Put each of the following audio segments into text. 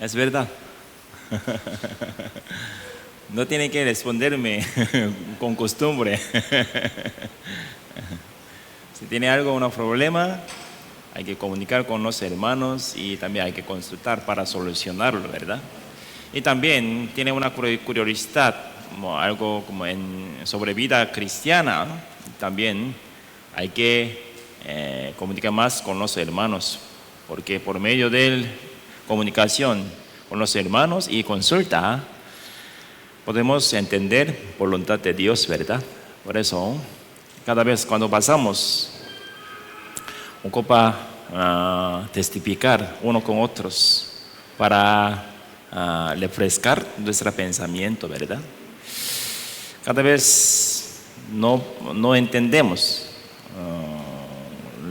Es verdad. No tiene que responderme con costumbre. Si tiene algo, un problema, hay que comunicar con los hermanos y también hay que consultar para solucionarlo, ¿verdad? Y también tiene una curiosidad, como algo como sobre vida cristiana, ¿no? También hay que comunicar más con los hermanos, porque por medio de comunicación con los hermanos y consulta, podemos entender voluntad de Dios, ¿verdad? Por eso, cada vez cuando pasamos, ocupa testificar uno con otros para refrescar nuestro pensamiento, ¿verdad? Cada vez no entendemos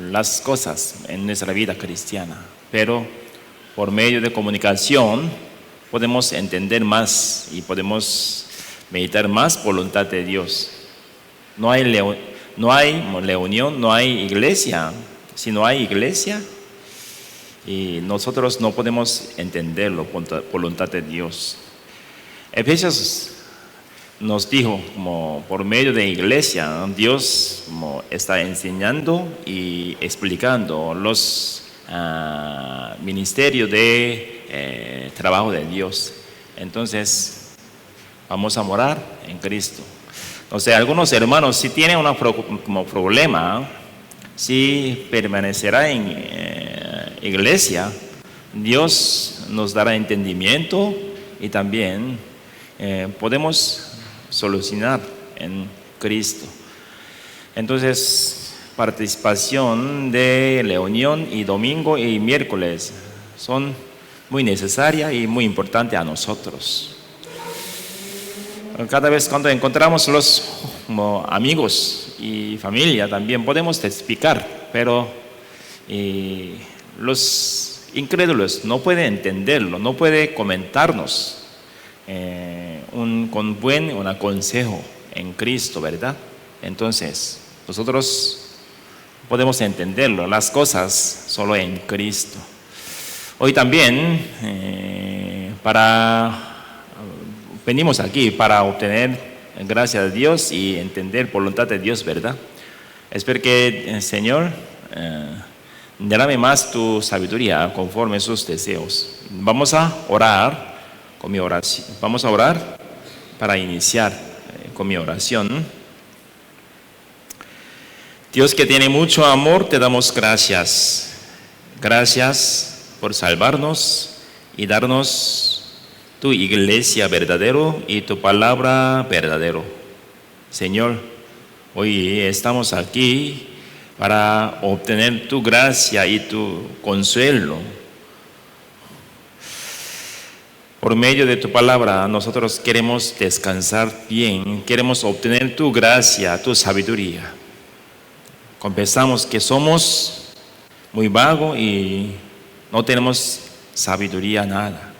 las cosas en nuestra vida cristiana, pero por medio de comunicación podemos entender más y podemos meditar más voluntad de Dios. No hay reunión, no hay iglesia. Si no hay iglesia, y nosotros no podemos entender la voluntad de Dios. Efesios nos dijo, como por medio de iglesia, Dios como está enseñando y explicando los ministerios de trabajo de Dios. Entonces, vamos a morar en Cristo. O sea, algunos hermanos, si tienen como problema, si permanecerá en iglesia, Dios nos dará entendimiento y también podemos solucionar en Cristo. Entonces, participación de reunión y domingo y miércoles son muy necesarias y muy importantes a nosotros. Cada vez cuando encontramos los amigos y familia también podemos testificar, pero los incrédulos no pueden entenderlo, no pueden comentarnos con un consejo en Cristo, ¿verdad? Entonces, nosotros podemos entenderlo, las cosas solo en Cristo. Hoy también venimos aquí para obtener gracia de Dios y entender voluntad de Dios, ¿verdad? Espero que el Señor derrame más tu sabiduría conforme sus deseos. Vamos a orar con mi oración. Vamos a orar para iniciar con mi oración. Dios que tiene mucho amor, te damos gracias. Gracias por salvarnos y darnos tu iglesia verdadero y tu palabra verdadero. Señor, hoy estamos aquí para obtener tu gracia y tu consuelo. Por medio de tu palabra, nosotros queremos descansar bien, queremos obtener tu gracia, tu sabiduría. Confesamos que somos muy vagos y no tenemos sabiduría nada.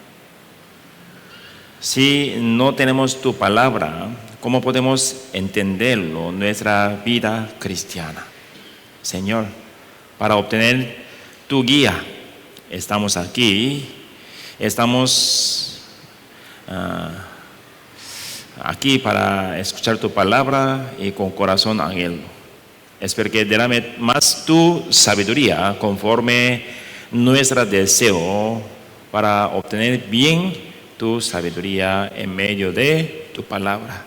Si no tenemos tu palabra, ¿cómo podemos entenderlo en nuestra vida cristiana? Señor, para obtener tu guía, estamos aquí, estamos aquí para escuchar tu palabra y con corazón anhelo. Espero que derrame más tu sabiduría conforme nuestro deseo para obtener bien tu sabiduría en medio de tu palabra.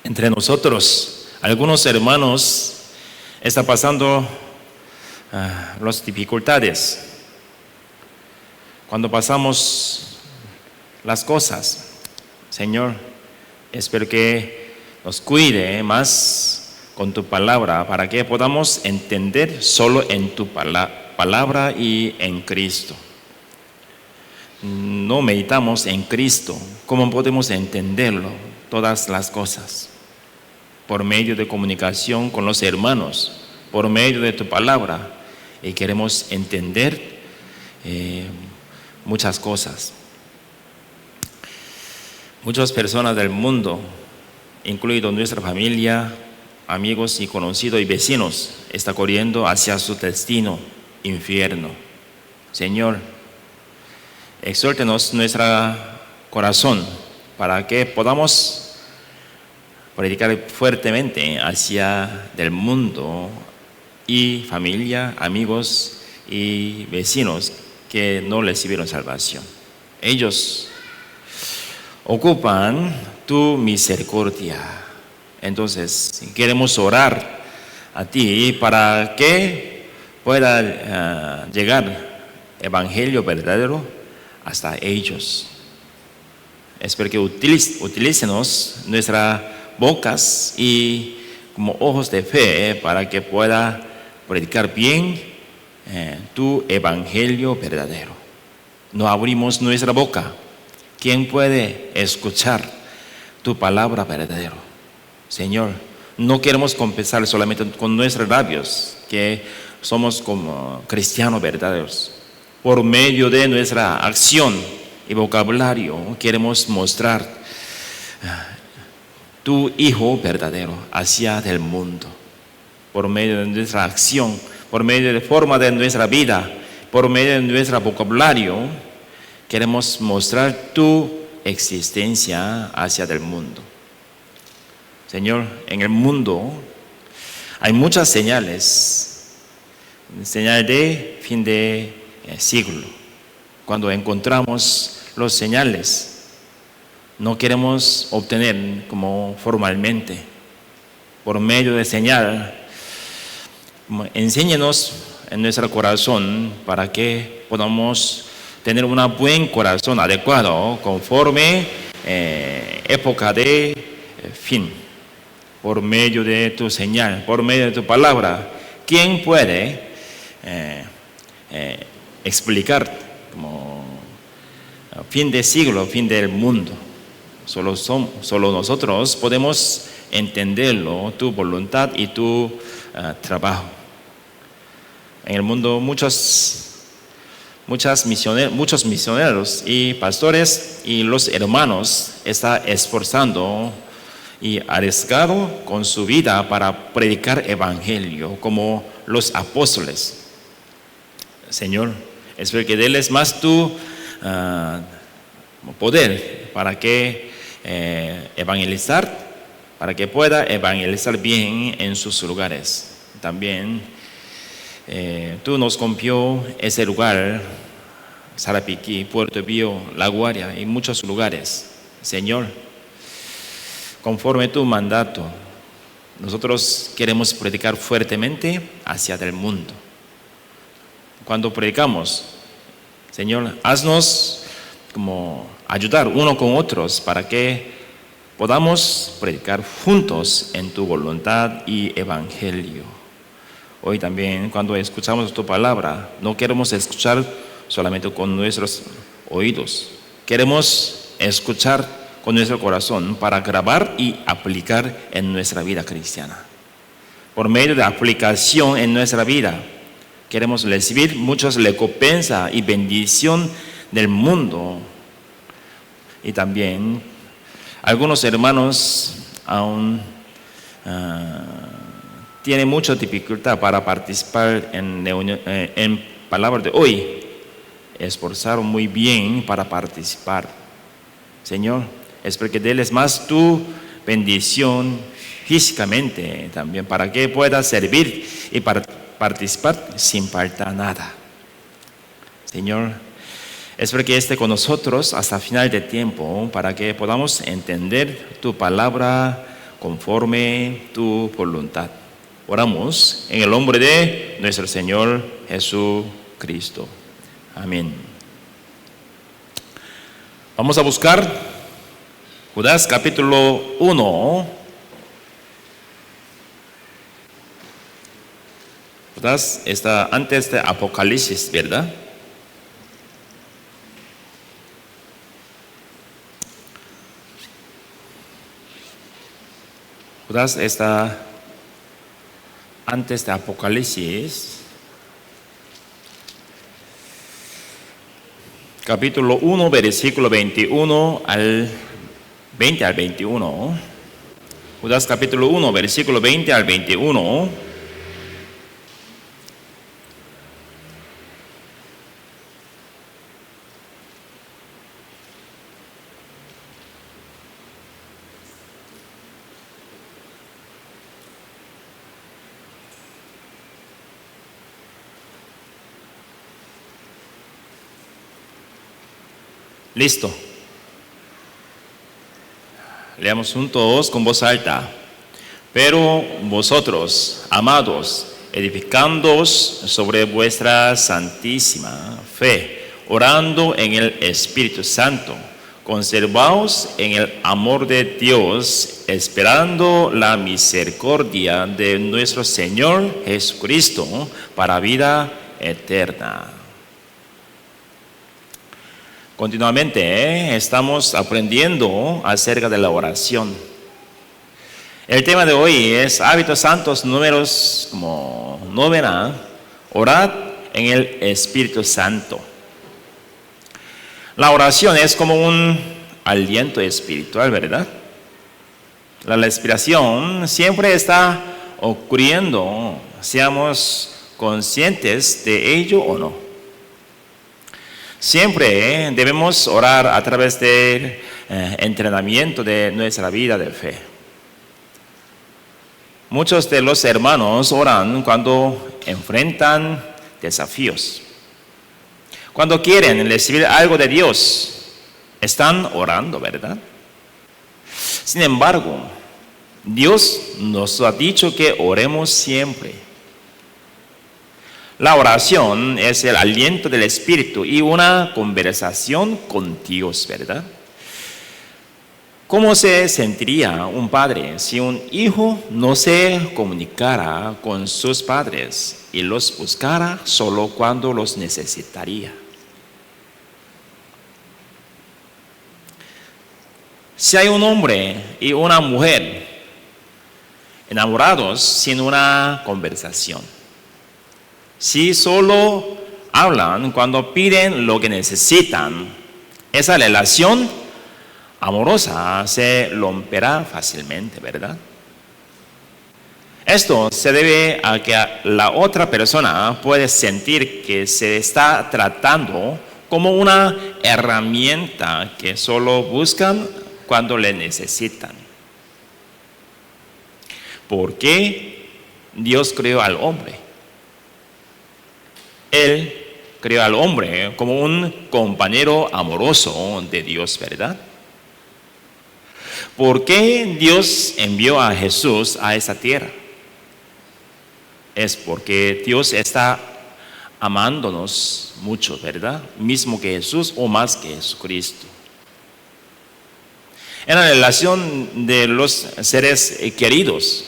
Entre nosotros, algunos hermanos están pasando las dificultades. Cuando pasamos las cosas, Señor, espero que nos cuide más con tu palabra para que podamos entender solo en tu palabra y en Cristo. No meditamos en Cristo, ¿cómo podemos entenderlo? Todas las cosas. Por medio de comunicación con los hermanos, por medio de tu palabra, y queremos entender muchas cosas. Muchas personas del mundo, incluido nuestra familia, amigos y conocidos y vecinos, están corriendo hacia su destino, infierno. Señor, exhórtenos nuestro corazón para que podamos predicar fuertemente hacia del mundo y familia, amigos y vecinos que no recibieron salvación. Ellos ocupan tu misericordia. Entonces, queremos orar a ti para que pueda llegar evangelio verdadero hasta ellos. Espero que utilicemos nuestras bocas y como ojos de fe para que pueda predicar bien tu evangelio verdadero. No abrimos nuestra boca. ¿Quién puede escuchar tu palabra verdadera? Señor, no queremos confesar solamente con nuestros labios que somos como cristianos verdaderos. Por medio de nuestra acción y vocabulario queremos mostrar tu Hijo verdadero hacia el mundo. Por medio de nuestra acción, por medio de forma de nuestra vida, por medio de nuestro vocabulario, queremos mostrar tu existencia hacia el mundo. Señor, en el mundo hay muchas señales de fin de siglo. Cuando encontramos los señales, no queremos obtener como formalmente, por medio de señal. Enséñanos en nuestro corazón para que podamos tener un buen corazón adecuado conforme época de fin. Por medio de tu señal, por medio de tu palabra, ¿quién puede explicar como fin de siglo, fin del mundo? Solo nosotros podemos entenderlo, tu voluntad y tu trabajo. En el mundo muchos misioneros y pastores y los hermanos están esforzando y arriesgado con su vida para predicar evangelio como los apóstoles. Señor, espero que déles más tu poder para que evangelizar, para que pueda evangelizar bien en sus lugares. También tú nos confió ese lugar, Sarapiquí, Puerto Pío, La Guaria y muchos lugares. Señor, conforme tu mandato, nosotros queremos predicar fuertemente hacia el mundo. Cuando predicamos, Señor, haznos como ayudar uno con otros para que podamos predicar juntos en tu voluntad y evangelio. Hoy también, cuando escuchamos tu palabra, no queremos escuchar solamente con nuestros oídos. Queremos escuchar con nuestro corazón para grabar y aplicar en nuestra vida cristiana. Por medio de aplicación en nuestra vida, queremos recibir muchas recompensas y bendición del mundo. Y también algunos hermanos aún tienen mucha dificultad para participar en palabras de hoy. Esforzaron muy bien para participar. Señor, espero que déles más tu bendición físicamente también para que pueda servir y participar sin faltar nada. Señor, espero que esté con nosotros hasta el final del tiempo para que podamos entender tu palabra conforme tu voluntad. Oramos en el nombre de nuestro Señor Jesucristo. Amén. Vamos a buscar Judas capítulo 1. Judas está antes de Apocalipsis, ¿verdad? Judas está antes de Apocalipsis. Capítulo 1, versículo 21 al 20 al 21. Judas capítulo 1, versículo 20 al 21. Listo. Leamos juntos con voz alta. Pero vosotros, amados, edificándoos sobre vuestra santísima fe, orando en el Espíritu Santo, conservaos en el amor de Dios, esperando la misericordia de nuestro Señor Jesucristo para vida eterna. Continuamente estamos aprendiendo acerca de la oración. El tema de hoy es hábitos santos números como novena, orad en el Espíritu Santo. La oración es como un aliento espiritual, ¿verdad? La respiración siempre está ocurriendo, seamos conscientes de ello o no. Siempre debemos orar a través del entrenamiento de nuestra vida de fe. Muchos de los hermanos oran cuando enfrentan desafíos. Cuando quieren recibir algo de Dios, están orando, ¿verdad? Sin embargo, Dios nos ha dicho que oremos siempre. La oración es el aliento del Espíritu y una conversación con Dios, ¿verdad? ¿Cómo se sentiría un padre si un hijo no se comunicara con sus padres y los buscara solo cuando los necesitaría? Si hay un hombre y una mujer enamorados sin una conversación, si solo hablan cuando piden lo que necesitan, esa relación amorosa se romperá fácilmente, ¿verdad? Esto se debe a que la otra persona puede sentir que se está tratando como una herramienta que solo buscan cuando le necesitan. ¿Por qué Dios creó al hombre? Él creó al hombre como un compañero amoroso de Dios, ¿verdad? ¿Por qué Dios envió a Jesús a esta tierra? Es porque Dios está amándonos mucho, ¿verdad? Mismo que Jesús o más que Jesucristo. En la relación de los seres queridos,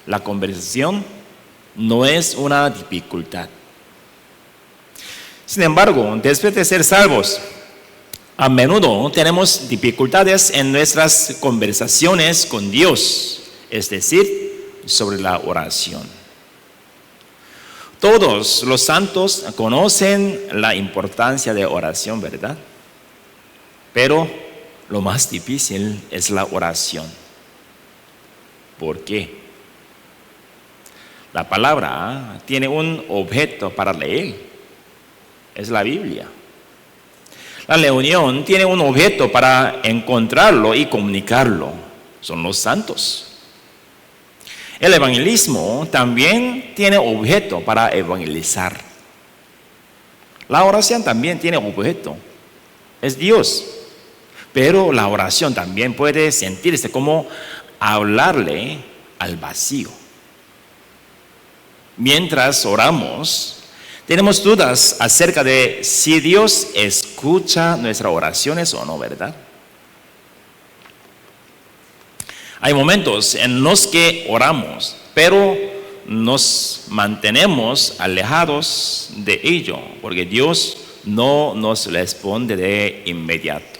la conversación no es una dificultad. Sin embargo, después de ser salvos, a menudo tenemos dificultades en nuestras conversaciones con Dios, es decir, sobre la oración. Todos los santos conocen la importancia de oración, ¿verdad? Pero lo más difícil es la oración. ¿Por qué? La palabra tiene un objeto para leer, es la Biblia. La reunión tiene un objeto para encontrarlo y comunicarlo, son los santos. El evangelismo también tiene objeto para evangelizar. La oración también tiene objeto, es Dios. Pero la oración también puede sentirse como hablarle al vacío. Mientras oramos, tenemos dudas acerca de si Dios escucha nuestras oraciones o no, ¿verdad? Hay momentos en los que oramos, pero nos mantenemos alejados de ello, porque Dios no nos responde de inmediato.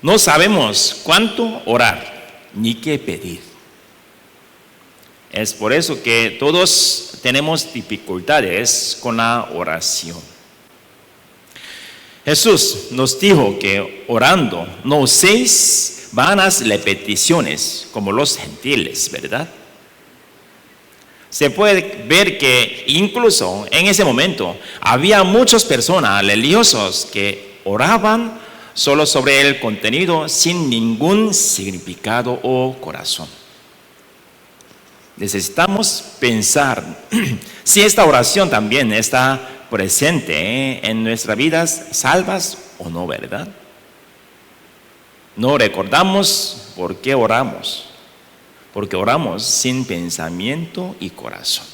No sabemos cuánto orar ni qué pedir. Es por eso que todos tenemos dificultades con la oración. Jesús nos dijo que orando no uséis vanas repeticiones como los gentiles, ¿verdad? Se puede ver que incluso en ese momento había muchas personas religiosas que oraban solo sobre el contenido sin ningún significado o corazón. Necesitamos pensar si esta oración también está presente en nuestras vidas salvas o no, ¿verdad? No recordamos por qué oramos, porque oramos sin pensamiento y corazón.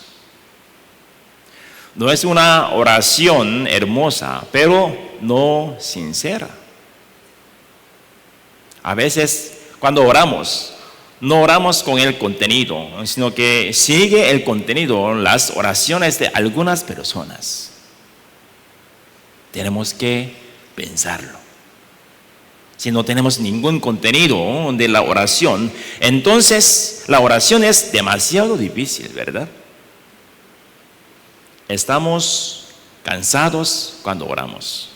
No es una oración hermosa, pero no sincera. A veces cuando oramos, no oramos con el contenido, sino que sigue el contenido, las oraciones de algunas personas. Tenemos que pensarlo. Si no tenemos ningún contenido de la oración, entonces la oración es demasiado difícil, ¿verdad? Estamos cansados cuando oramos.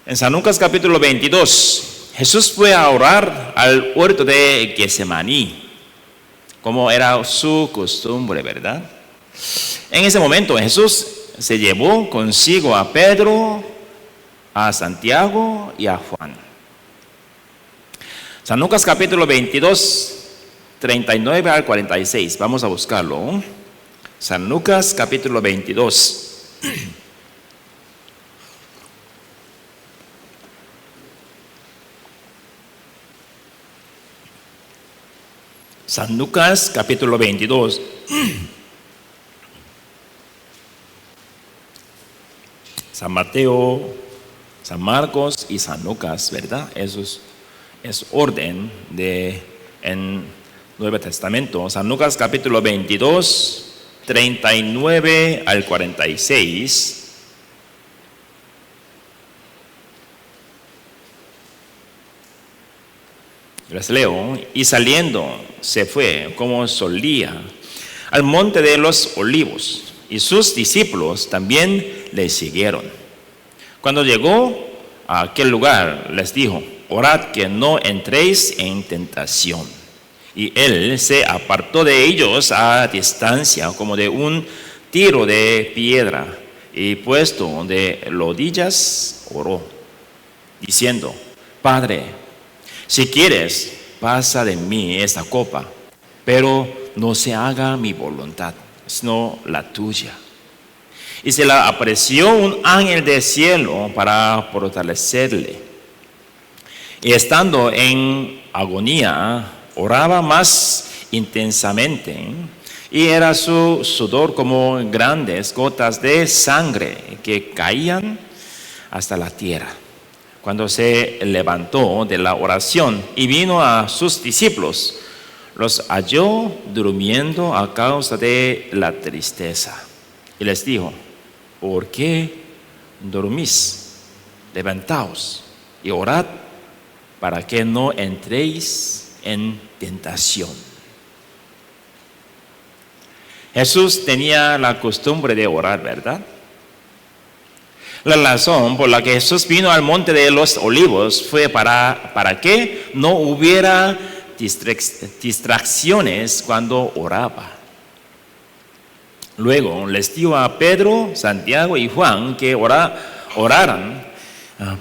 En San Lucas capítulo 22, Jesús fue a orar al huerto de Getsemaní, como era su costumbre, ¿verdad? En ese momento Jesús se llevó consigo a Pedro, a Santiago y a Juan. San Lucas capítulo 22, 39 al 46. Vamos a buscarlo. San Lucas capítulo 22. San Lucas capítulo 22. San Mateo, San Marcos y San Lucas, ¿verdad? Eso es orden en Nuevo Testamento. San Lucas capítulo 22, 39 al 46. Les leo. Y saliendo se fue, como solía, al monte de los olivos, y sus discípulos también le siguieron. Cuando llegó a aquel lugar, les dijo: orad que no entréis en tentación. Y él se apartó de ellos a distancia, como de un tiro de piedra, y puesto de rodillas oró, diciendo: Padre, si quieres, pasa de mí esta copa, pero no se haga mi voluntad, sino la tuya. Y se le apareció un ángel del cielo para fortalecerle. Y estando en agonía, oraba más intensamente, y era su sudor como grandes gotas de sangre que caían hasta la tierra. Cuando se levantó de la oración y vino a sus discípulos, los halló durmiendo a causa de la tristeza. Y les dijo: ¿por qué dormís? Levantaos y orad para que no entréis en tentación. Jesús tenía la costumbre de orar, ¿verdad? La razón por la que Jesús vino al monte de los olivos fue para que no hubiera distracciones cuando oraba. Luego les dio a Pedro, Santiago y Juan que oraran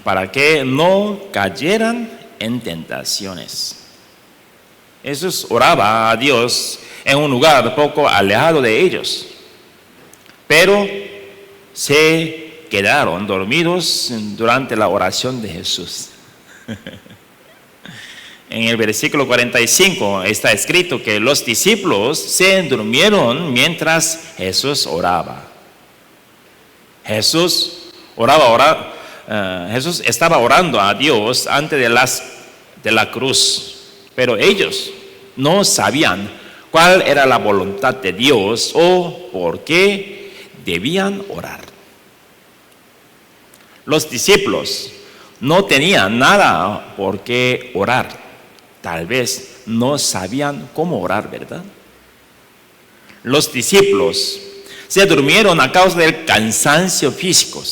para que no cayeran en tentaciones. Jesús oraba a Dios en un lugar poco alejado de ellos, pero se quedaron dormidos durante la oración de Jesús. En el versículo 45 está escrito que los discípulos se durmieron mientras Jesús oraba. Jesús estaba orando a Dios antes de la cruz, pero ellos no sabían cuál era la voluntad de Dios o por qué debían orar. Los discípulos no tenían nada por qué orar. Tal vez no sabían cómo orar, ¿verdad? Los discípulos se durmieron a causa del cansancio físico.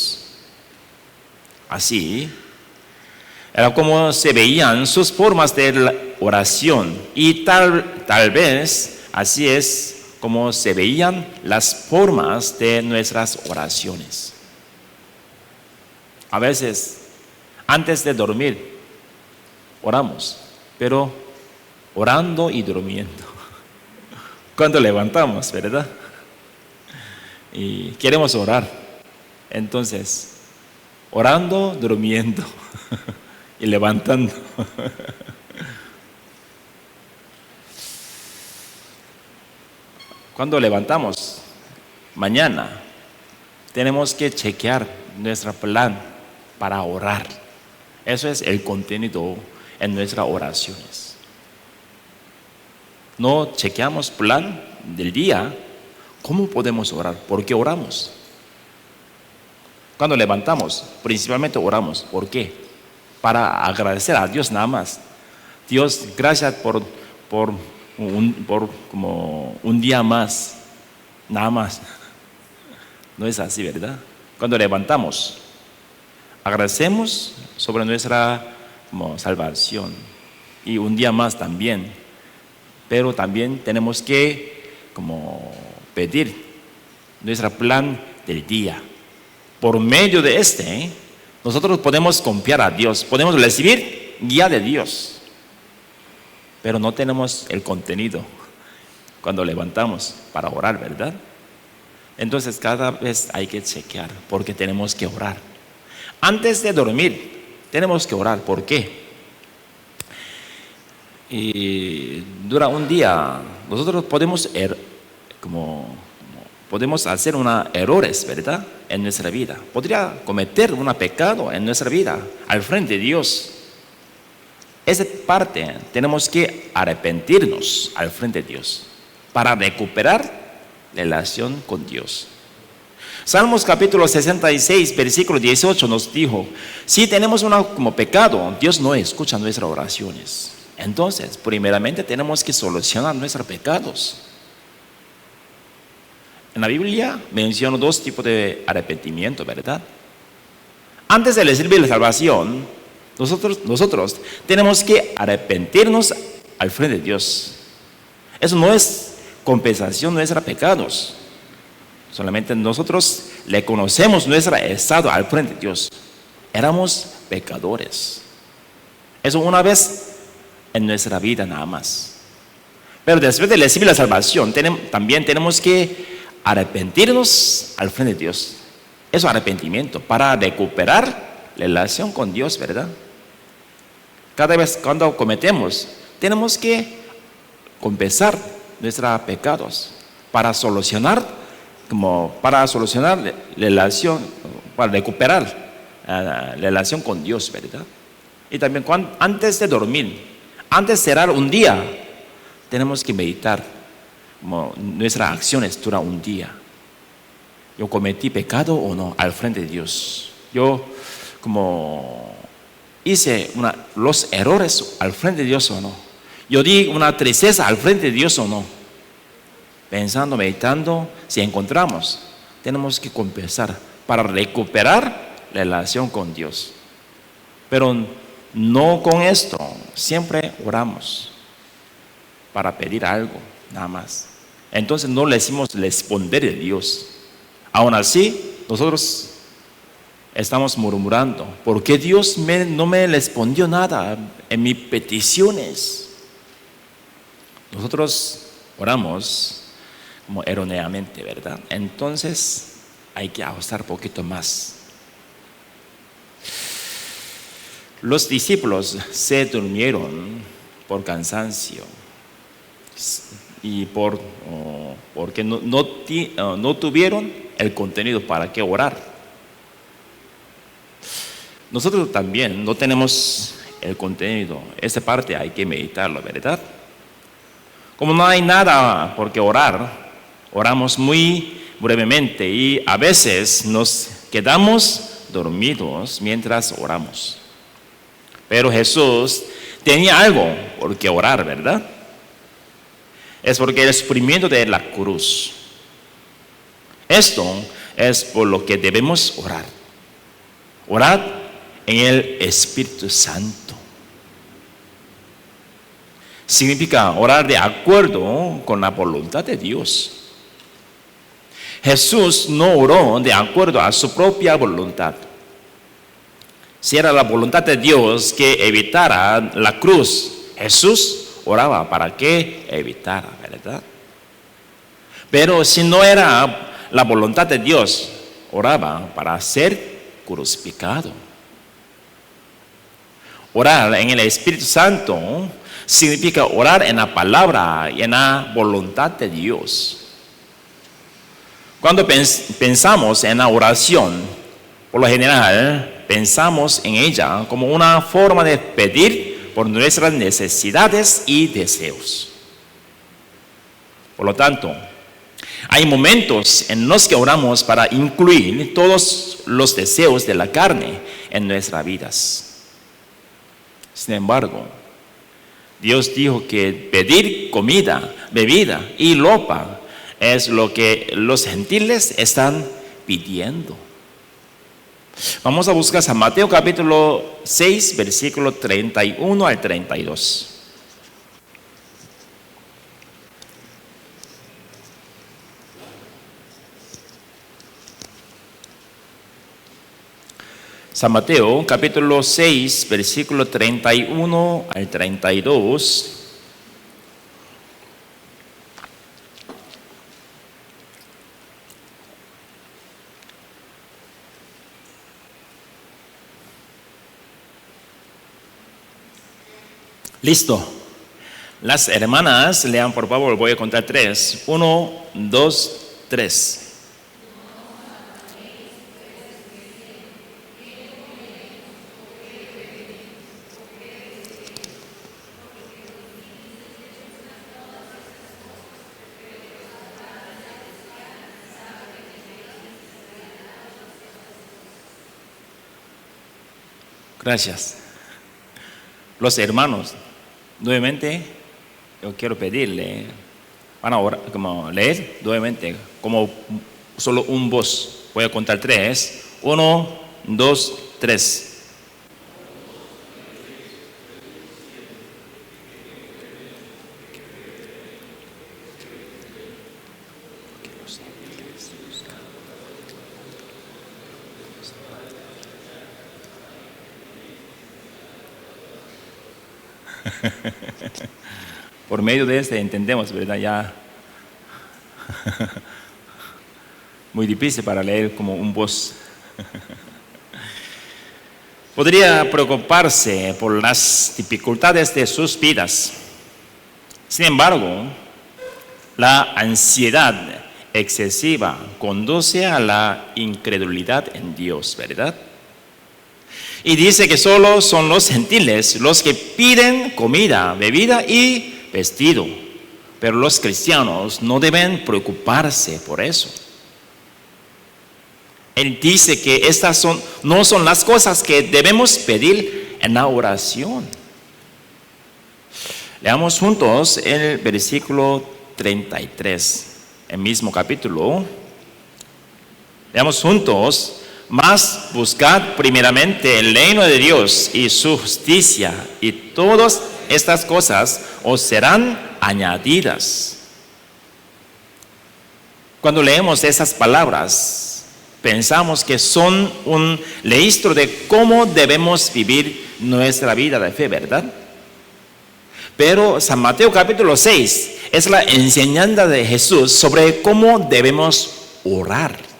Así era como se veían sus formas de la oración, y tal vez así es como se veían las formas de nuestras oraciones. A veces, antes de dormir, oramos, pero orando y durmiendo. Cuando levantamos, ¿verdad? Y queremos orar, entonces orando, durmiendo y levantando. Cuando levantamos mañana, tenemos que chequear nuestro plan para orar. Eso es el contenido en nuestras oraciones. No chequeamos plan del día, ¿cómo podemos orar? ¿Por qué oramos? Cuando levantamos, principalmente oramos. ¿Por qué? Para agradecer a Dios nada más. Dios, gracias por como un día más, nada más. No es así, ¿verdad? Cuando levantamos, agradecemos sobre nuestra salvación y un día más también. Pero también tenemos que pedir nuestro plan del día. Por medio de nosotros podemos confiar a Dios, podemos recibir guía de Dios. Pero no tenemos el contenido cuando levantamos para orar, ¿verdad? Entonces cada vez hay que chequear porque tenemos que orar. Antes de dormir tenemos que orar. ¿Por qué? Y durante un día nosotros podemos podemos hacer errores, ¿verdad? En nuestra vida. Podría cometer un pecado en nuestra vida al frente de Dios. Esa parte tenemos que arrepentirnos al frente de Dios para recuperar la relación con Dios. Salmos capítulo 66, versículo 18 nos dijo: si tenemos como pecado, Dios no escucha nuestras oraciones. Entonces, primeramente tenemos que solucionar nuestros pecados. En la Biblia menciona dos tipos de arrepentimiento, ¿verdad? Antes de recibir la salvación, nosotros tenemos que arrepentirnos al frente de Dios. Eso no es compensación de nuestros pecados. Solamente nosotros le conocemos nuestro estado al frente de Dios. Éramos pecadores. Eso una vez en nuestra vida nada más. Pero después de recibir la salvación, también tenemos que arrepentirnos al frente de Dios. Eso es arrepentimiento para recuperar la relación con Dios, ¿verdad? Cada vez cuando cometemos, tenemos que confesar nuestros pecados para solucionar la relación, para recuperar la relación con Dios, ¿verdad? Y también antes de dormir, antes de cerrar un día, tenemos que meditar nuestras acciones durante un día. ¿Yo cometí pecado o no al frente de Dios? Yo hice los errores al frente de Dios o no. Yo di una tristeza al frente de Dios o no. Pensando, meditando, si encontramos, tenemos que confesar para recuperar la relación con Dios. Pero no con esto, siempre oramos para pedir algo, nada más. Entonces no le decimos responder de Dios. Aún así, nosotros estamos murmurando: ¿por qué Dios no me respondió nada en mis peticiones? Nosotros oramos erróneamente, ¿verdad? Entonces hay que ajustar un poquito más. Los discípulos se durmieron por cansancio y porque no tuvieron el contenido para qué orar. Nosotros también no tenemos el contenido. Esa parte hay que meditarlo, ¿verdad? Como no hay nada por qué orar, oramos muy brevemente y a veces nos quedamos dormidos mientras oramos. Pero Jesús tenía algo por qué orar, ¿verdad? Es porque el sufrimiento de la cruz. Esto es por lo que debemos orar. Orar en el Espíritu Santo. Significa orar de acuerdo con la voluntad de Dios. Jesús no oró de acuerdo a su propia voluntad. Si era la voluntad de Dios que evitara la cruz, Jesús oraba para que evitara, ¿verdad? Pero si no era la voluntad de Dios, oraba para ser crucificado. Orar en el Espíritu Santo significa orar en la palabra y en la voluntad de Dios. Cuando pensamos en la oración, por lo general pensamos en ella como una forma de pedir por nuestras necesidades y deseos. Por lo tanto, hay momentos en los que oramos para incluir todos los deseos de la carne en nuestras vidas. Sin embargo, Dios dijo que pedir comida, bebida y ropa es lo que los gentiles están pidiendo. Vamos a buscar San Mateo capítulo 6, versículo 31 al 32. San Mateo capítulo 6, versículo 31 al 32. Listo. Las hermanas, lean por favor, voy a contar 3. 1, 2, 3. Gracias. Los hermanos, nuevamente, yo quiero pedirle, van a orar, como leer nuevamente, como solo un voz. Voy a contar 3. 1, 2, 3. Por medio de este entendemos, ¿verdad? Ya muy difícil para leer como un voz. Podría preocuparse por las dificultades de sus vidas. Sin embargo, la ansiedad excesiva conduce a la incredulidad en Dios, ¿verdad? Y dice que solo son los gentiles los que piden comida, bebida y vestido. Pero los cristianos no deben preocuparse por eso. Él dice que estas no son las cosas que debemos pedir en la oración. Leamos juntos el versículo 33, el mismo capítulo. Leamos juntos. Mas buscad primeramente el reino de Dios y su justicia, y todas estas cosas os serán añadidas. Cuando leemos esas palabras, pensamos que son un registro de cómo debemos vivir nuestra vida de fe, ¿verdad? Pero San Mateo capítulo 6 es la enseñanza de Jesús sobre cómo debemos orar.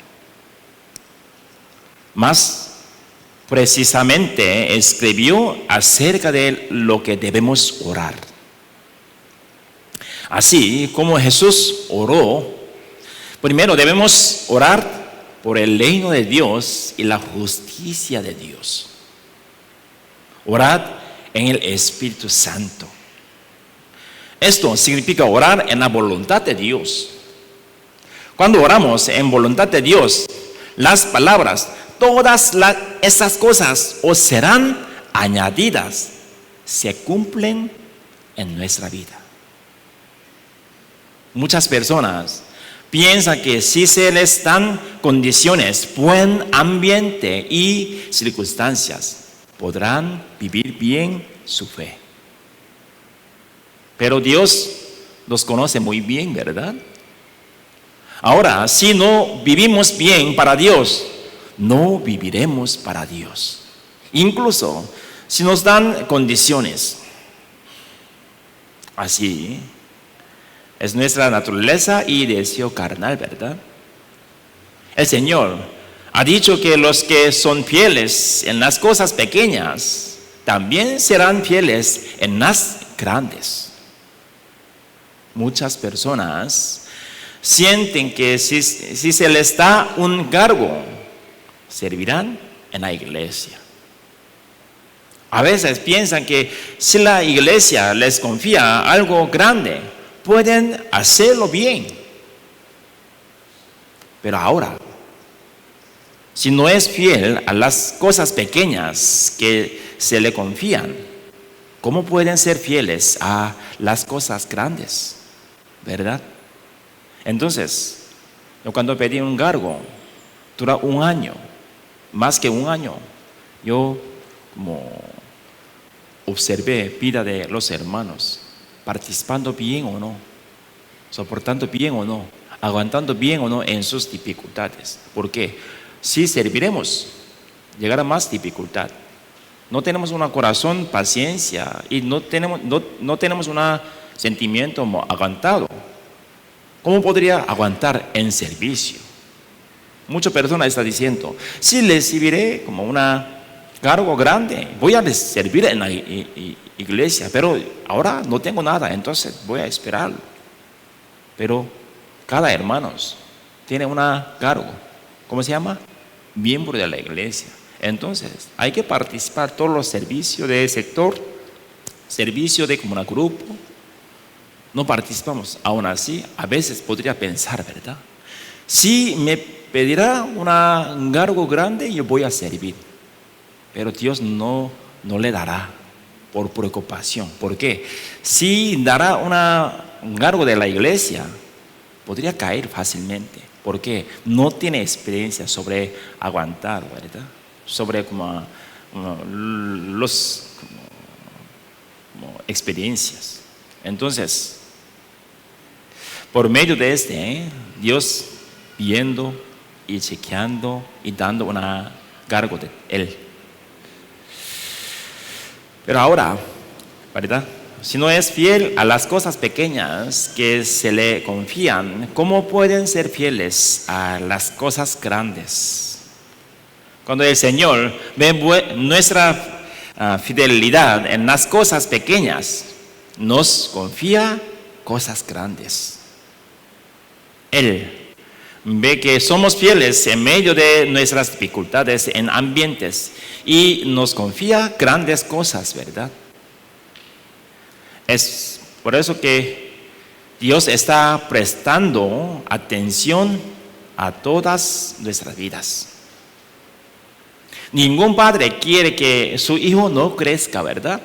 Más precisamente escribió acerca de lo que debemos orar. Así como Jesús oró, primero debemos orar por el reino de Dios y la justicia de Dios. Orad en el Espíritu Santo. Esto significa orar en la voluntad de Dios. Cuando oramos en voluntad de Dios, las palabras, todas esas cosas os serán añadidas, se cumplen en nuestra vida. Muchas personas piensan que si se les dan condiciones, buen ambiente y circunstancias, podrán vivir bien su fe. Pero Dios nos conoce muy bien, ¿verdad? Ahora, si no vivimos bien para Dios, no viviremos para Dios. Incluso si nos dan condiciones. Así es nuestra naturaleza y deseo carnal, ¿verdad? El Señor Ha dicho que los que son fieles en las cosas pequeñas también serán fieles en las grandes. Muchas personas sienten que si se les da un cargo, servirán en la iglesia. A veces piensan que si la iglesia les confía algo grande, pueden hacerlo bien. Pero ahora, si no es fiel a las cosas pequeñas que se le confían, ¿cómo pueden ser fieles a las cosas grandes? ¿Verdad? Entonces, yo cuando pedí un cargo, dura un año, más que un año, yo como observé vida de los hermanos, participando bien o no, soportando bien o no, aguantando bien o no en sus dificultades. ¿Por qué? Si serviremos, llegará más dificultad. No tenemos un corazón, paciencia y no tenemos un sentimiento aguantado. ¿Cómo podría aguantar en servicio? Muchas personas están diciendo, si recibiré como una cargo grande, voy a servir en la iglesia, pero ahora no tengo nada, entonces voy a esperarlo. Pero cada hermano tiene un cargo, ¿cómo se llama? Miembro de la iglesia. Entonces hay que participar en todos los servicios de sector, servicio de como un grupo. No participamos, aún así a veces podría pensar, ¿verdad? Si me pedirá un cargo grande, yo voy a servir. Pero Dios no le dará por preocupación. ¿Por qué? Si dará un cargo de la iglesia, podría caer fácilmente. Porque no tiene experiencia sobre aguantar, ¿verdad? Sobre como experiencias. Entonces, por medio de Dios viendo y chequeando y dando un cargo de Él. Pero ahora, ¿verdad? Si no es fiel a las cosas pequeñas que se le confían, ¿cómo pueden ser fieles a las cosas grandes? Cuando el Señor ve nuestra fidelidad en las cosas pequeñas, nos confía cosas grandes. Él ve que somos fieles en medio de nuestras dificultades en ambientes y nos confía grandes cosas, ¿verdad? Es por eso que Dios está prestando atención a todas nuestras vidas. Ningún padre quiere que su hijo no crezca, ¿verdad?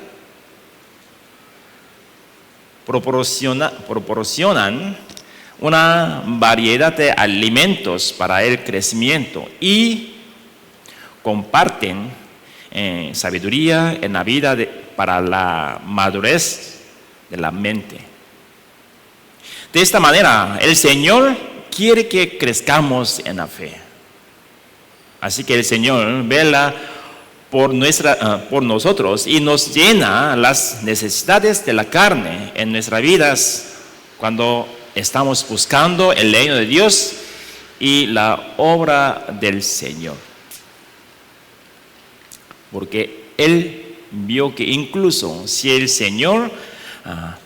Proporcionan una variedad de alimentos para el crecimiento y comparten sabiduría en la vida para la madurez de la mente. De esta manera, el Señor quiere que crezcamos en la fe. Así que el Señor vela por nosotros y nos llena las necesidades de la carne en nuestras vidas cuando estamos buscando el reino de Dios y la obra del Señor. Porque Él vio que incluso si el Señor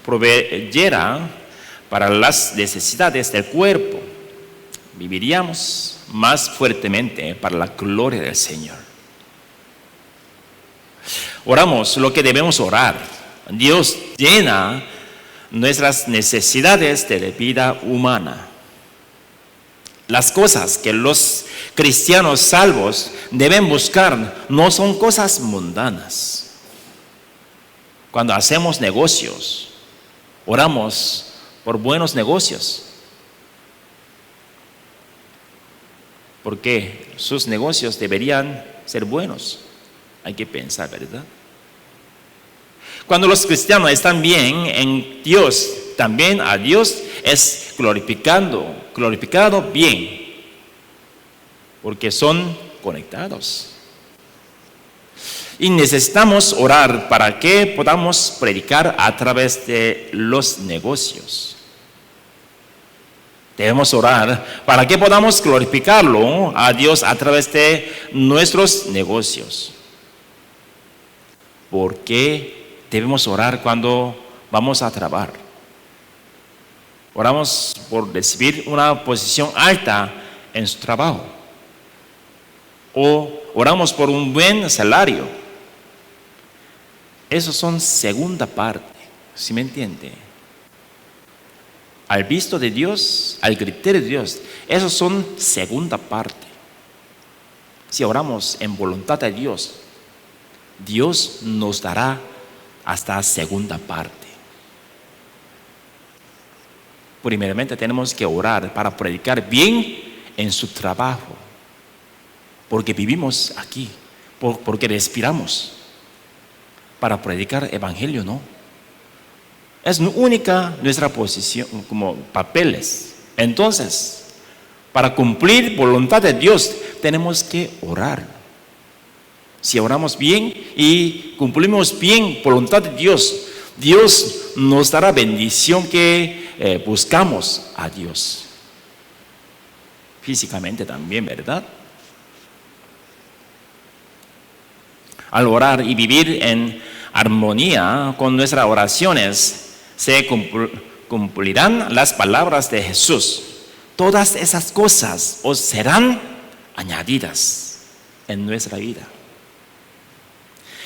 proveyera para las necesidades del cuerpo, viviríamos más fuertemente para la gloria del Señor. Oramos lo que debemos orar. Dios llena nuestras necesidades de la vida humana. Las cosas que los cristianos salvos deben buscar no son cosas mundanas. Cuando hacemos negocios, oramos por buenos negocios. Porque sus negocios deberían ser buenos. Hay que pensar, ¿verdad? Cuando los cristianos están bien en Dios, también a Dios es glorificado bien, porque son conectados. Y necesitamos orar para que podamos predicar a través de los negocios. Debemos orar para que podamos glorificarlo a Dios a través de nuestros negocios. ¿Por qué debemos orar cuando vamos a trabajar? Oramos por recibir una posición alta en su trabajo. O oramos por un buen salario. Esos son segunda parte, ¿sí me entiende? Al visto de Dios, al criterio de Dios, esos son segunda parte. Si oramos en voluntad de Dios, Dios nos dará hasta segunda parte. Primeramente tenemos que orar para predicar bien en su trabajo, porque vivimos aquí, porque respiramos, para predicar evangelio, ¿no? Es única nuestra posición como papeles. Entonces, para cumplir voluntad de Dios, tenemos que orar. Si oramos bien y cumplimos bien voluntad de Dios, Dios nos dará bendición que buscamos a Dios. Físicamente también, ¿verdad? Al orar y vivir en armonía con nuestras oraciones, se cumplirán las palabras de Jesús. Todas esas cosas os serán añadidas en nuestra vida.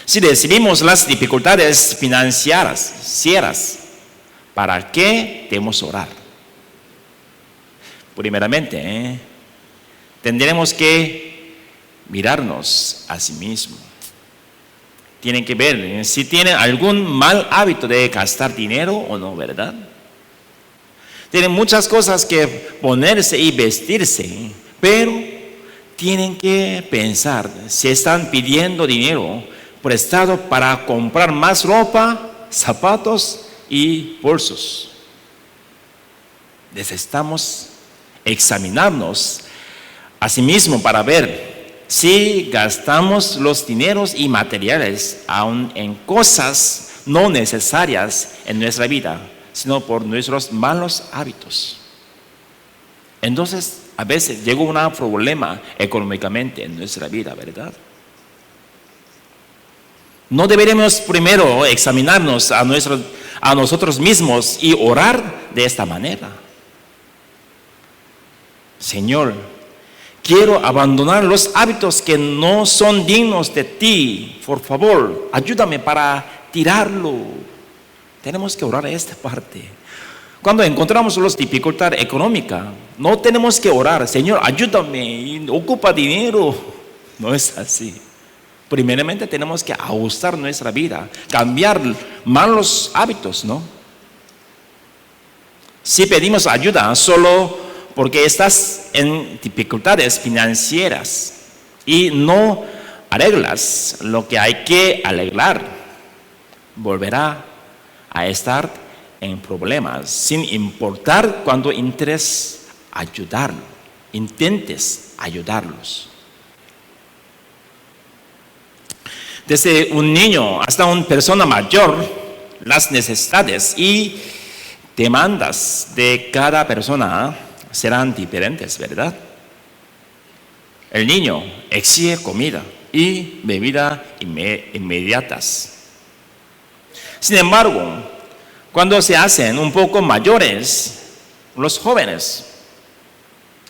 Si recibimos las dificultades financieras, ¿para qué debemos orar? Primeramente, tendremos que mirarnos a sí mismos. Tienen que ver si tienen algún mal hábito de gastar dinero o no, ¿verdad? Tienen muchas cosas que ponerse y vestirse, pero tienen que pensar si están pidiendo dinero prestado para comprar más ropa, zapatos y bolsos. Necesitamos examinarnos a sí mismos para ver si gastamos los dineros y materiales aún en cosas no necesarias en nuestra vida, sino por nuestros malos hábitos. Entonces, a veces llega un problema económicamente en nuestra vida, ¿verdad? No deberíamos primero examinarnos a nosotros mismos y orar de esta manera. Señor, quiero abandonar los hábitos que no son dignos de ti. Por favor, ayúdame para tirarlo. Tenemos que orar a esta parte. Cuando encontramos las dificultades económicas, no tenemos que orar, Señor, ayúdame, ocupa dinero. No es así. Primeramente tenemos que ajustar nuestra vida, cambiar malos hábitos, ¿no? Si pedimos ayuda solo porque estás en dificultades financieras y no arreglas lo que hay que arreglar, volverá a estar en problemas, sin importar cuando intentes ayudarlos. Desde un niño hasta una persona mayor, las necesidades y demandas de cada persona serán diferentes, ¿verdad? El niño exige comida y bebida inmediatas. Sin embargo, cuando se hacen un poco mayores, los jóvenes,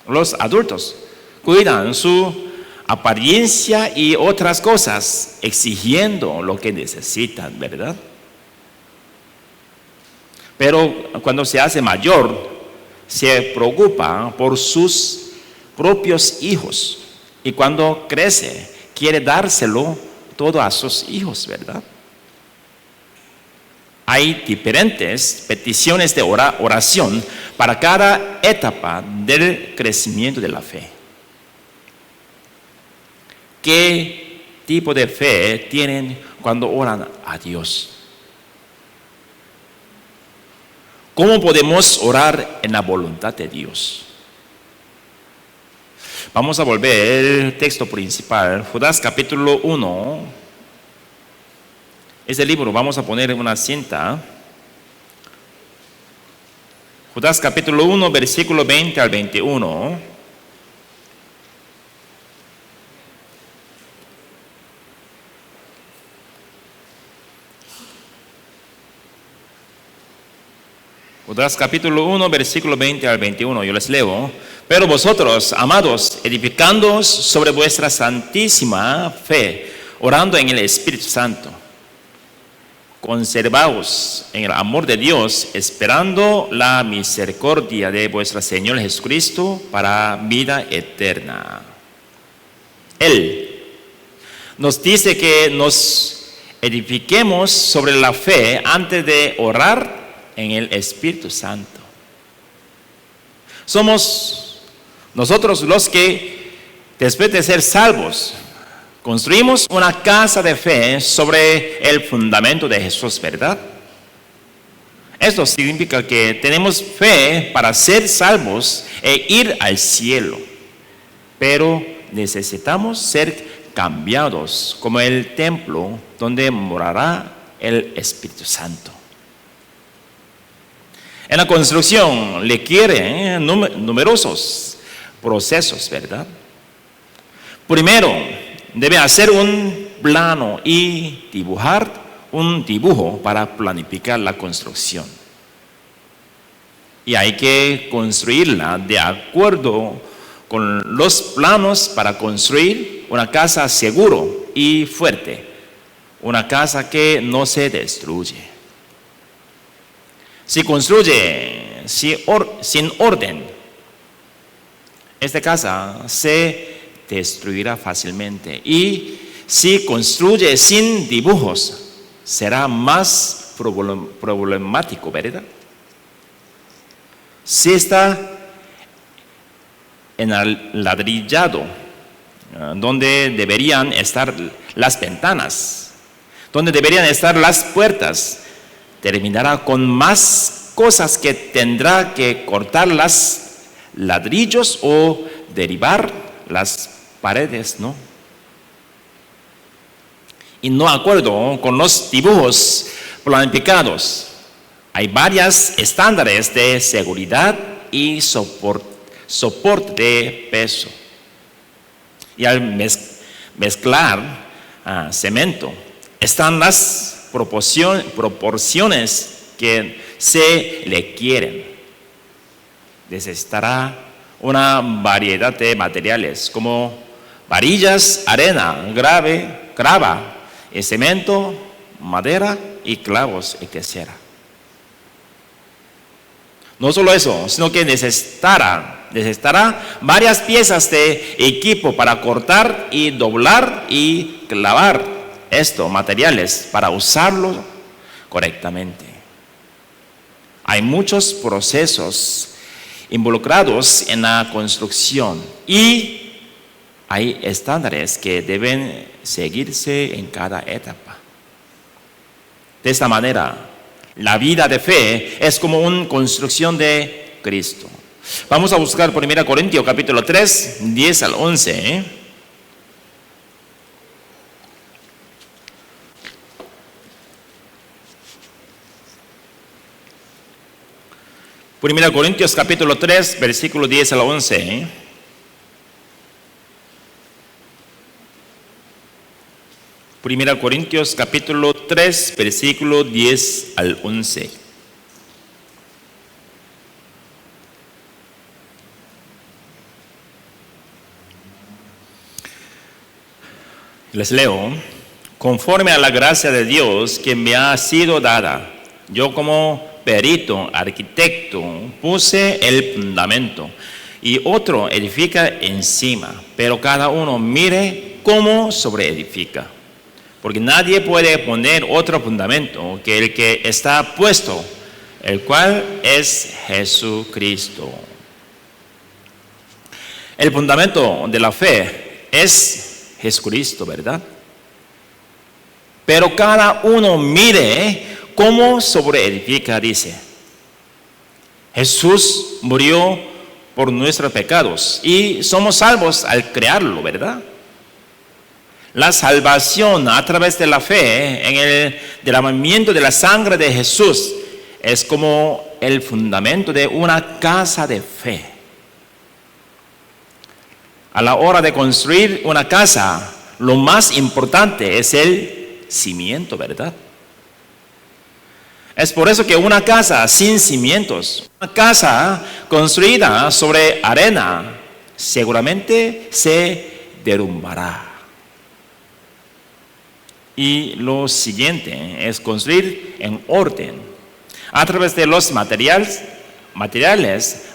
los adultos, cuidan su apariencia y otras cosas, exigiendo lo que necesitan, ¿verdad? Pero cuando se hace mayor, se preocupa por sus propios hijos y cuando crece, quiere dárselo todo a sus hijos, ¿verdad? Hay diferentes peticiones de oración para cada etapa del crecimiento de la fe. ¿Qué tipo de fe tienen cuando oran a Dios? ¿Cómo podemos orar en la voluntad de Dios? Vamos a volver al texto principal, Judas capítulo 1. Este libro vamos a poner en una cinta. Judas capítulo 1, versículo 20 al 21. Judas capítulo 1, versículo 20 al 21, yo les leo. Pero vosotros, amados, edificándoos sobre vuestra santísima fe, orando en el Espíritu Santo, conservaos en el amor de Dios, esperando la misericordia de vuestro Señor Jesucristo para vida eterna. Él nos dice que nos edifiquemos sobre la fe antes de orar en el Espíritu Santo. Somos nosotros los que, después de ser salvos, construimos una casa de fe sobre el fundamento de Jesús, ¿verdad? Esto significa que tenemos fe para ser salvos e ir al cielo, pero necesitamos ser cambiados como el templo donde morará el Espíritu Santo. En la construcción requiere numerosos procesos, ¿verdad? Primero, debe hacer un plano y dibujar un dibujo para planificar la construcción. Y hay que construirla de acuerdo con los planos para construir una casa seguro y fuerte, una casa que no se destruye. Si construye sin orden, esta casa se destruirá fácilmente. Y si construye sin dibujos, será más problemático, ¿verdad? Si está enladrillado, donde deberían estar las ventanas, donde deberían estar las puertas, terminará con más cosas que tendrá que cortar las ladrillos o derribar las paredes, ¿no? Y no acuerdo con los dibujos planificados. Hay varios estándares de seguridad y soporte de peso. Y al mezclar cemento, están las proporciones que se le quieren. Necesitará una variedad de materiales como varillas, arena, grava, cemento, madera y clavos, etc. No solo eso, sino que necesitará varias piezas de equipo para cortar y doblar y clavar materiales para usarlo correctamente. Hay muchos procesos involucrados en la construcción y hay estándares que deben seguirse en cada etapa. De esta manera, la vida de fe es como una construcción de Cristo. Vamos a buscar 1 Corintios capítulo 3, 10 al 11. 1 Corintios capítulo 3, versículo 10 al 11. Primera Corintios capítulo 3, versículo 10 al 11. Les leo. Conforme a la gracia de Dios que me ha sido dada, yo como perito, arquitecto, puse el fundamento y otro edifica encima, pero cada uno mire cómo sobreedifica. Porque nadie puede poner otro fundamento que el que está puesto, el cual es Jesucristo. El fundamento de la fe es Jesucristo, ¿verdad? Pero cada uno mire cómo sobreedifica, dice. Jesús murió por nuestros pecados y somos salvos al crearlo, ¿verdad? La salvación a través de la fe en el derramamiento de la sangre de Jesús es como el fundamento de una casa de fe. A la hora de construir una casa, lo más importante es el cimiento, ¿verdad? Es por eso que una casa sin cimientos, una casa construida sobre arena, seguramente se derrumbará. Y lo siguiente es construir en orden, a través de los materiales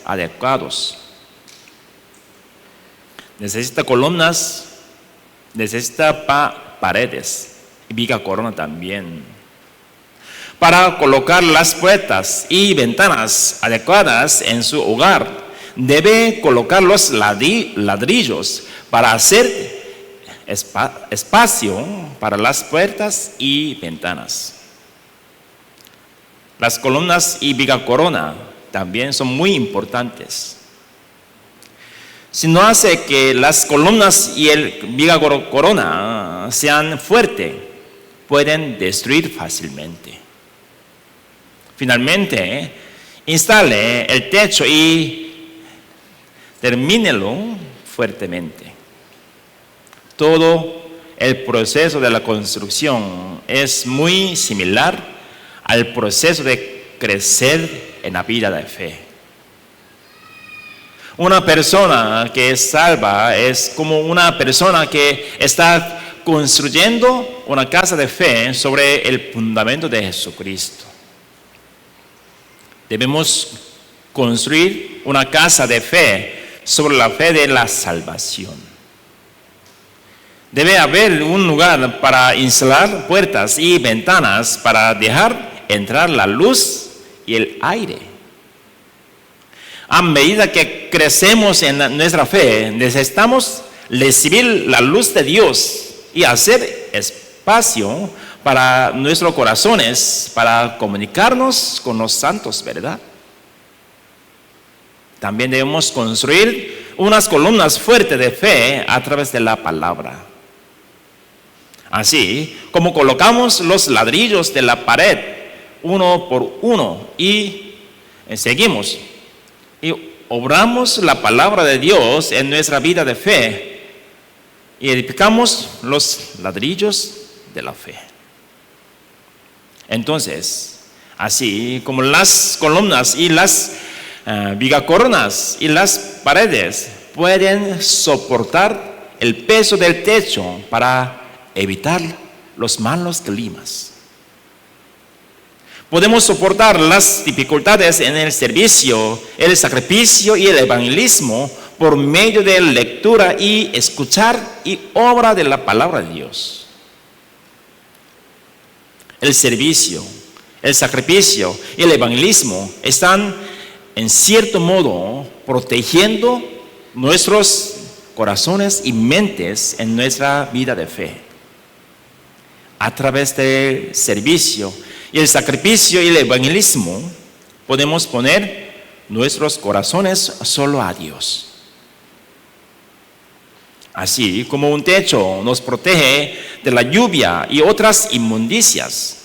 adecuados. Necesita columnas, necesita paredes y viga corona también. Para colocar las puertas y ventanas adecuadas en su hogar, debe colocar los ladrillos para hacer espacio para las puertas y ventanas. Las columnas y viga corona también son muy importantes. Si no hace que las columnas y el viga corona sean fuertes, pueden destruir fácilmente. Finalmente, instale el techo y termínelo fuertemente. Todo el proceso de la construcción es muy similar al proceso de crecer en la vida de fe. Una persona que es salva es como una persona que está construyendo una casa de fe sobre el fundamento de Jesucristo. Debemos construir una casa de fe sobre la fe de la salvación. Debe haber un lugar para instalar puertas y ventanas para dejar entrar la luz y el aire. A medida que crecemos en nuestra fe, necesitamos recibir la luz de Dios y hacer espacio para nuestros corazones, para comunicarnos con los santos, ¿verdad? También debemos construir unas columnas fuertes de fe a través de la palabra. Así como colocamos los ladrillos de la pared uno por uno y seguimos y obramos la palabra de Dios en nuestra vida de fe y edificamos los ladrillos de la fe. Entonces, así como las columnas y las vigacornas y las paredes pueden soportar el peso del techo para evitar los malos climas. Podemos soportar las dificultades en el servicio, el sacrificio y el evangelismo por medio de lectura y escuchar y obra de la palabra de Dios. El servicio, el sacrificio y el evangelismo están en cierto modo protegiendo nuestros corazones y mentes en nuestra vida de fe. A través del servicio y el sacrificio y el evangelismo podemos poner nuestros corazones solo a Dios. Así como un techo nos protege de la lluvia y otras inmundicias,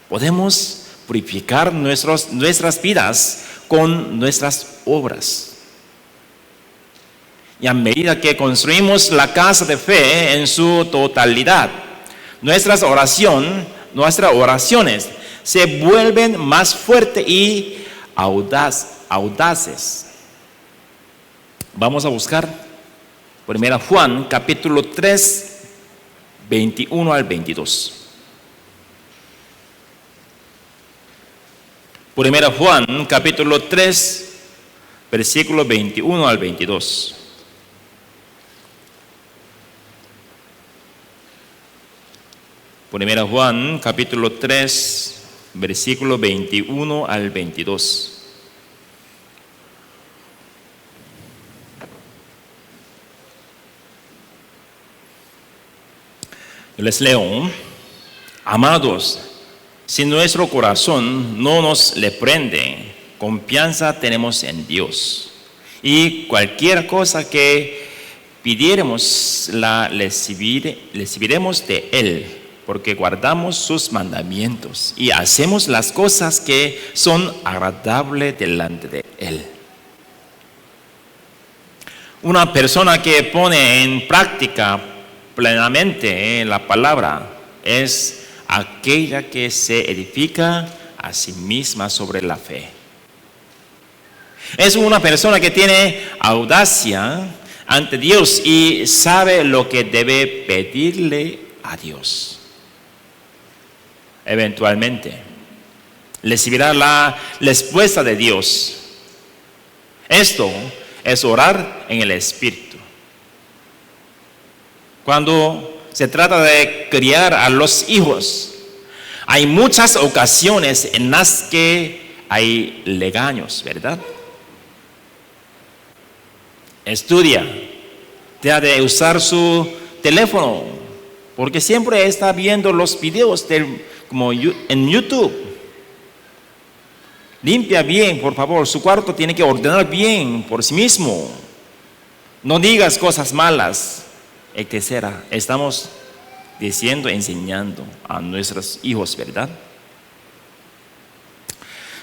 podemos purificar nuestras vidas con nuestras obras. Y a medida que construimos la casa de fe en su totalidad, nuestras oraciones se vuelven más fuertes y audaces. Vamos a buscar 1 Juan capítulo 3, 21 al 22. 1 Juan capítulo 3, versículo 21 al 22. Primera Juan capítulo 3, versículo 21 al 22. Les leo: amados, si nuestro corazón no nos reprende, confianza tenemos en Dios. Y cualquier cosa que pidiéramos la recibiremos de Él, porque guardamos sus mandamientos y hacemos las cosas que son agradables delante de Él. Una persona que pone en práctica plenamente la palabra es aquella que se edifica a sí misma sobre la fe. Es una persona que tiene audacia ante Dios y sabe lo que debe pedirle a Dios. Eventualmente recibirá la respuesta de Dios. Esto es orar en el Espíritu. Cuando se trata de criar a los hijos, hay muchas ocasiones en las que hay regaños, ¿verdad? Estudia, deja de usar su teléfono, porque siempre está viendo los videos como en YouTube. Limpia bien, por favor, su cuarto tiene que ordenar bien por sí mismo. No digas cosas malas, etc. Estamos diciendo, enseñando a nuestros hijos, ¿verdad?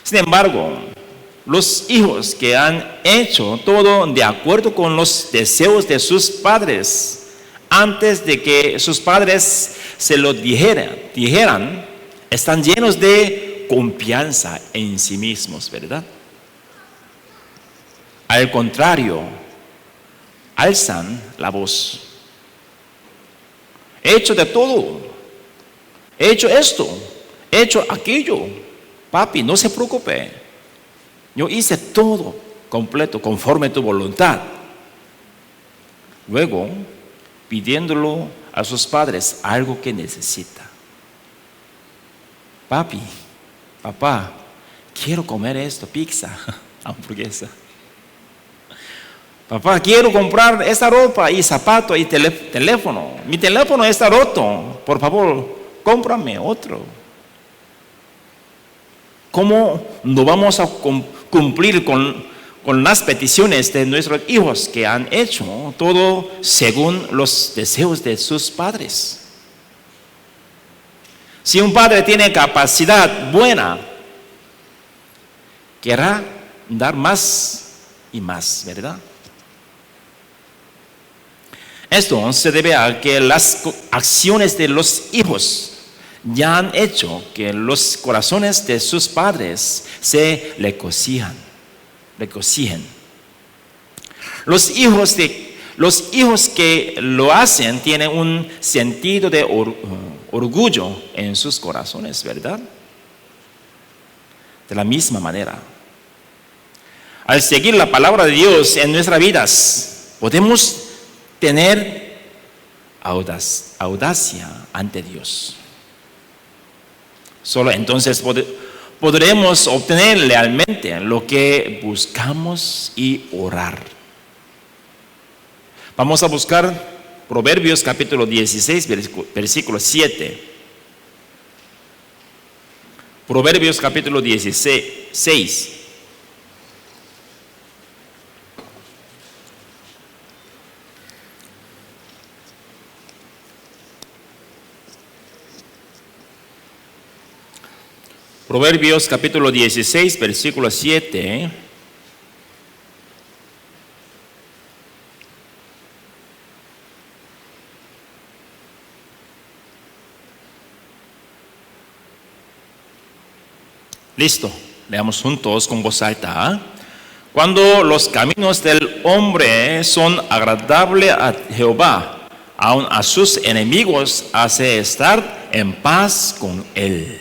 Sin embargo, los hijos que han hecho todo de acuerdo con los deseos de sus padres, antes de que sus padres se lo dijeran, están llenos de confianza en sí mismos, ¿verdad? Al contrario, alzan la voz. He hecho de todo. He hecho esto. He hecho aquello. Papi, no se preocupe. Yo hice todo completo, conforme a tu voluntad. Luego, pidiéndolo a sus padres algo que necesita. Papi, papá, quiero comer esto, pizza, hamburguesa. Papá, quiero comprar esta ropa y zapato y teléfono. Mi teléfono está roto. Por favor, cómprame otro. ¿Cómo no vamos a cumplir con las peticiones de nuestros hijos que han hecho todo según los deseos de sus padres? Si un padre tiene capacidad buena, querrá dar más y más, ¿verdad? Esto se debe a que las acciones de los hijos ya han hecho que los corazones de sus padres se regocijen. Los hijos que lo hacen tienen un sentido de orgullo en sus corazones, ¿verdad? De la misma manera, al seguir la palabra de Dios en nuestras vidas, podemos tener audacia ante Dios. Solo entonces podremos obtener realmente lo que buscamos y orar. Vamos a buscar Proverbios capítulo 16, versículo 7. Proverbios capítulo 16. Proverbios capítulo 16, versículo 7. Listo, leamos juntos con voz alta. Cuando los caminos del hombre son agradables a Jehová, aun a sus enemigos hace estar en paz con él.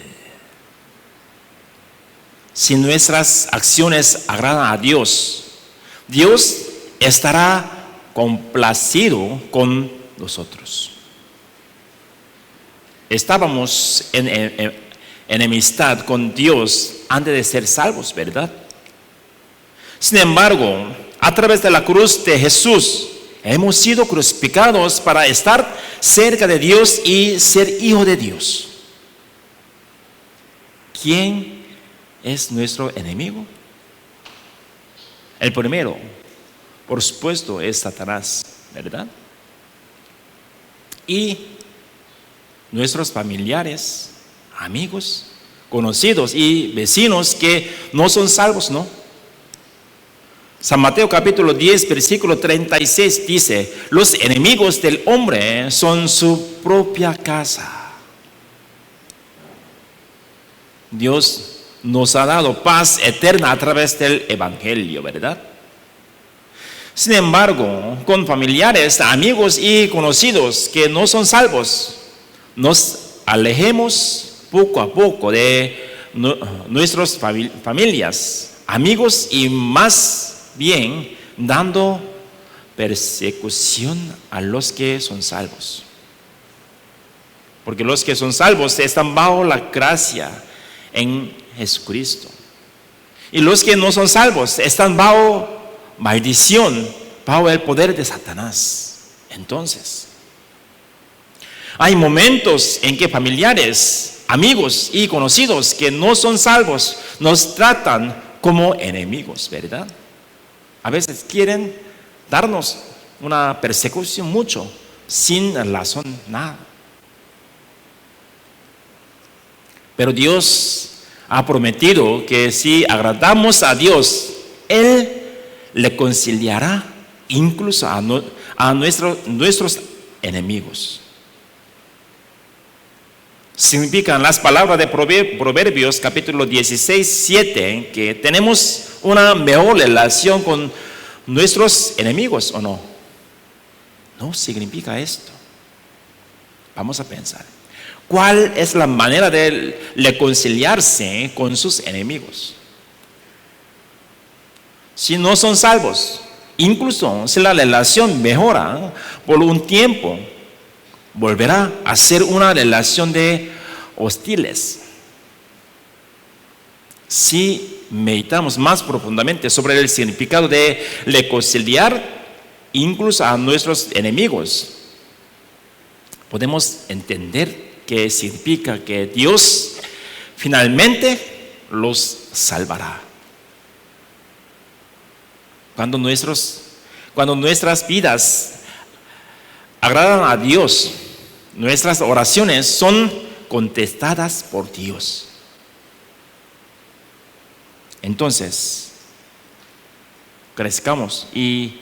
Si nuestras acciones agradan a Dios, Dios estará complacido con nosotros. Estábamos en enemistad con Dios antes de ser salvos, ¿verdad? Sin embargo, a través de la cruz de Jesús, hemos sido crucificados para estar cerca de Dios y ser hijo de Dios. ¿Quién es nuestro enemigo? El primero, por supuesto, es Satanás, ¿verdad? Y nuestros familiares, amigos, conocidos y vecinos que no son salvos, ¿no? San Mateo capítulo 10, versículo 36 dice: los enemigos del hombre son su propia casa. Dios nos ha dado paz eterna a través del Evangelio, ¿verdad? Sin embargo, con familiares, amigos y conocidos que no son salvos, nos alejemos poco a poco de nuestras familias, amigos, y más bien dando persecución a los que son salvos. Porque los que son salvos están bajo la gracia en Jesucristo. Y los que no son salvos están bajo maldición, bajo el poder de Satanás. Entonces, hay momentos en que familiares, amigos y conocidos que no son salvos nos tratan como enemigos, ¿verdad? A veces quieren darnos una persecución mucho, sin razón, nada. Pero Dios ha prometido que si agradamos a Dios, Él le conciliará incluso a nuestros enemigos. Significan las palabras de Proverbios capítulo 16, 7, que tenemos una mejor relación con nuestros enemigos, ¿o no? No significa esto. Vamos a pensar. ¿Cuál es la manera de reconciliarse con sus enemigos? Si no son salvos, incluso si la relación mejora por un tiempo, volverá a ser una relación de hostiles. Si meditamos más profundamente sobre el significado de reconciliar incluso a nuestros enemigos, podemos entender que significa que Dios finalmente los salvará. Cuando nuestras vidas agradan a Dios, nuestras oraciones son contestadas por Dios. Entonces, crezcamos y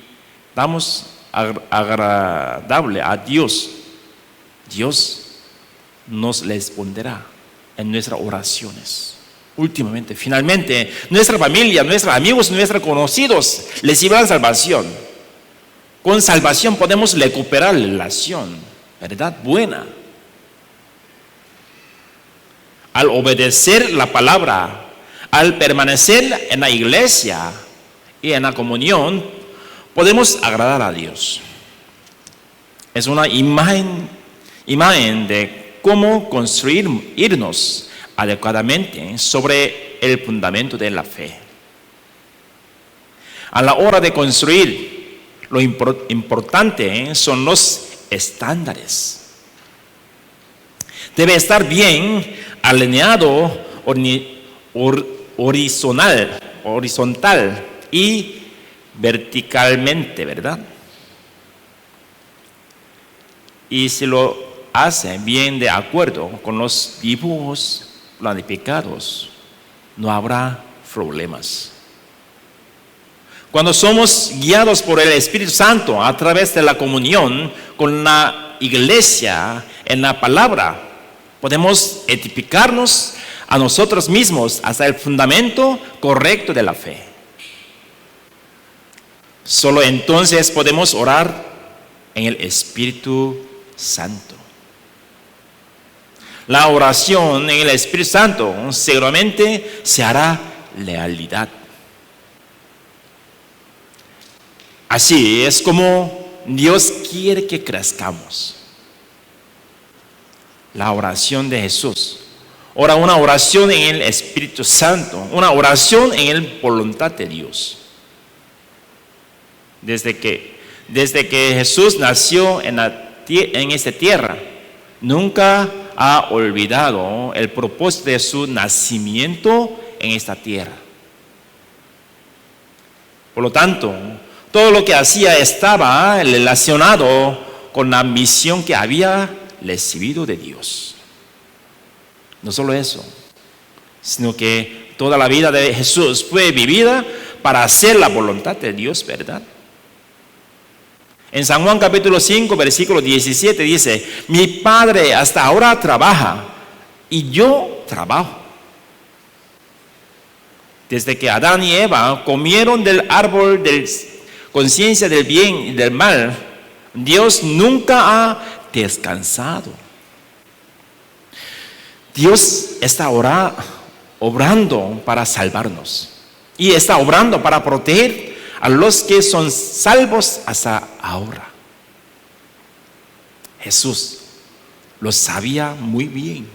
damos agradable a Dios. Dios nos responderá en nuestras oraciones. Últimamente, finalmente, nuestra familia, nuestros amigos, nuestros conocidos recibirán salvación. Con salvación podemos recuperar la relación, ¿verdad? Buena. Al obedecer la palabra, al permanecer en la iglesia y en la comunión, podemos agradar a Dios. Es una imagen de cómo construirnos adecuadamente sobre el fundamento de la fe. A la hora de construir, lo importante son los estándares. Debe estar bien alineado horizontal y verticalmente, ¿verdad? Y si lo hace bien de acuerdo con los dibujos planificados, no habrá problemas. Cuando somos guiados por el Espíritu Santo a través de la comunión con la iglesia en la palabra, podemos edificarnos a nosotros mismos hasta el fundamento correcto de la fe. Solo entonces podemos orar en el Espíritu Santo. La oración en el Espíritu Santo seguramente se hará realidad. Así es como Dios quiere que crezcamos. La oración de Jesús. Ora una oración en el Espíritu Santo, una oración en la voluntad de Dios. Desde que Jesús nació en esta tierra, nunca ha olvidado el propósito de su nacimiento en esta tierra. Por lo tanto, todo lo que hacía estaba relacionado con la misión que había recibido de Dios. No solo eso, sino que toda la vida de Jesús fue vivida para hacer la voluntad de Dios, ¿verdad? En San Juan capítulo 5, versículo 17 dice: mi Padre hasta ahora trabaja y yo trabajo. Desde que Adán y Eva comieron del árbol de conciencia del bien y del mal, Dios nunca ha descansado. Dios está obrando para salvarnos y está obrando para proteger a los que son salvos hasta ahora. Jesús lo sabía muy bien.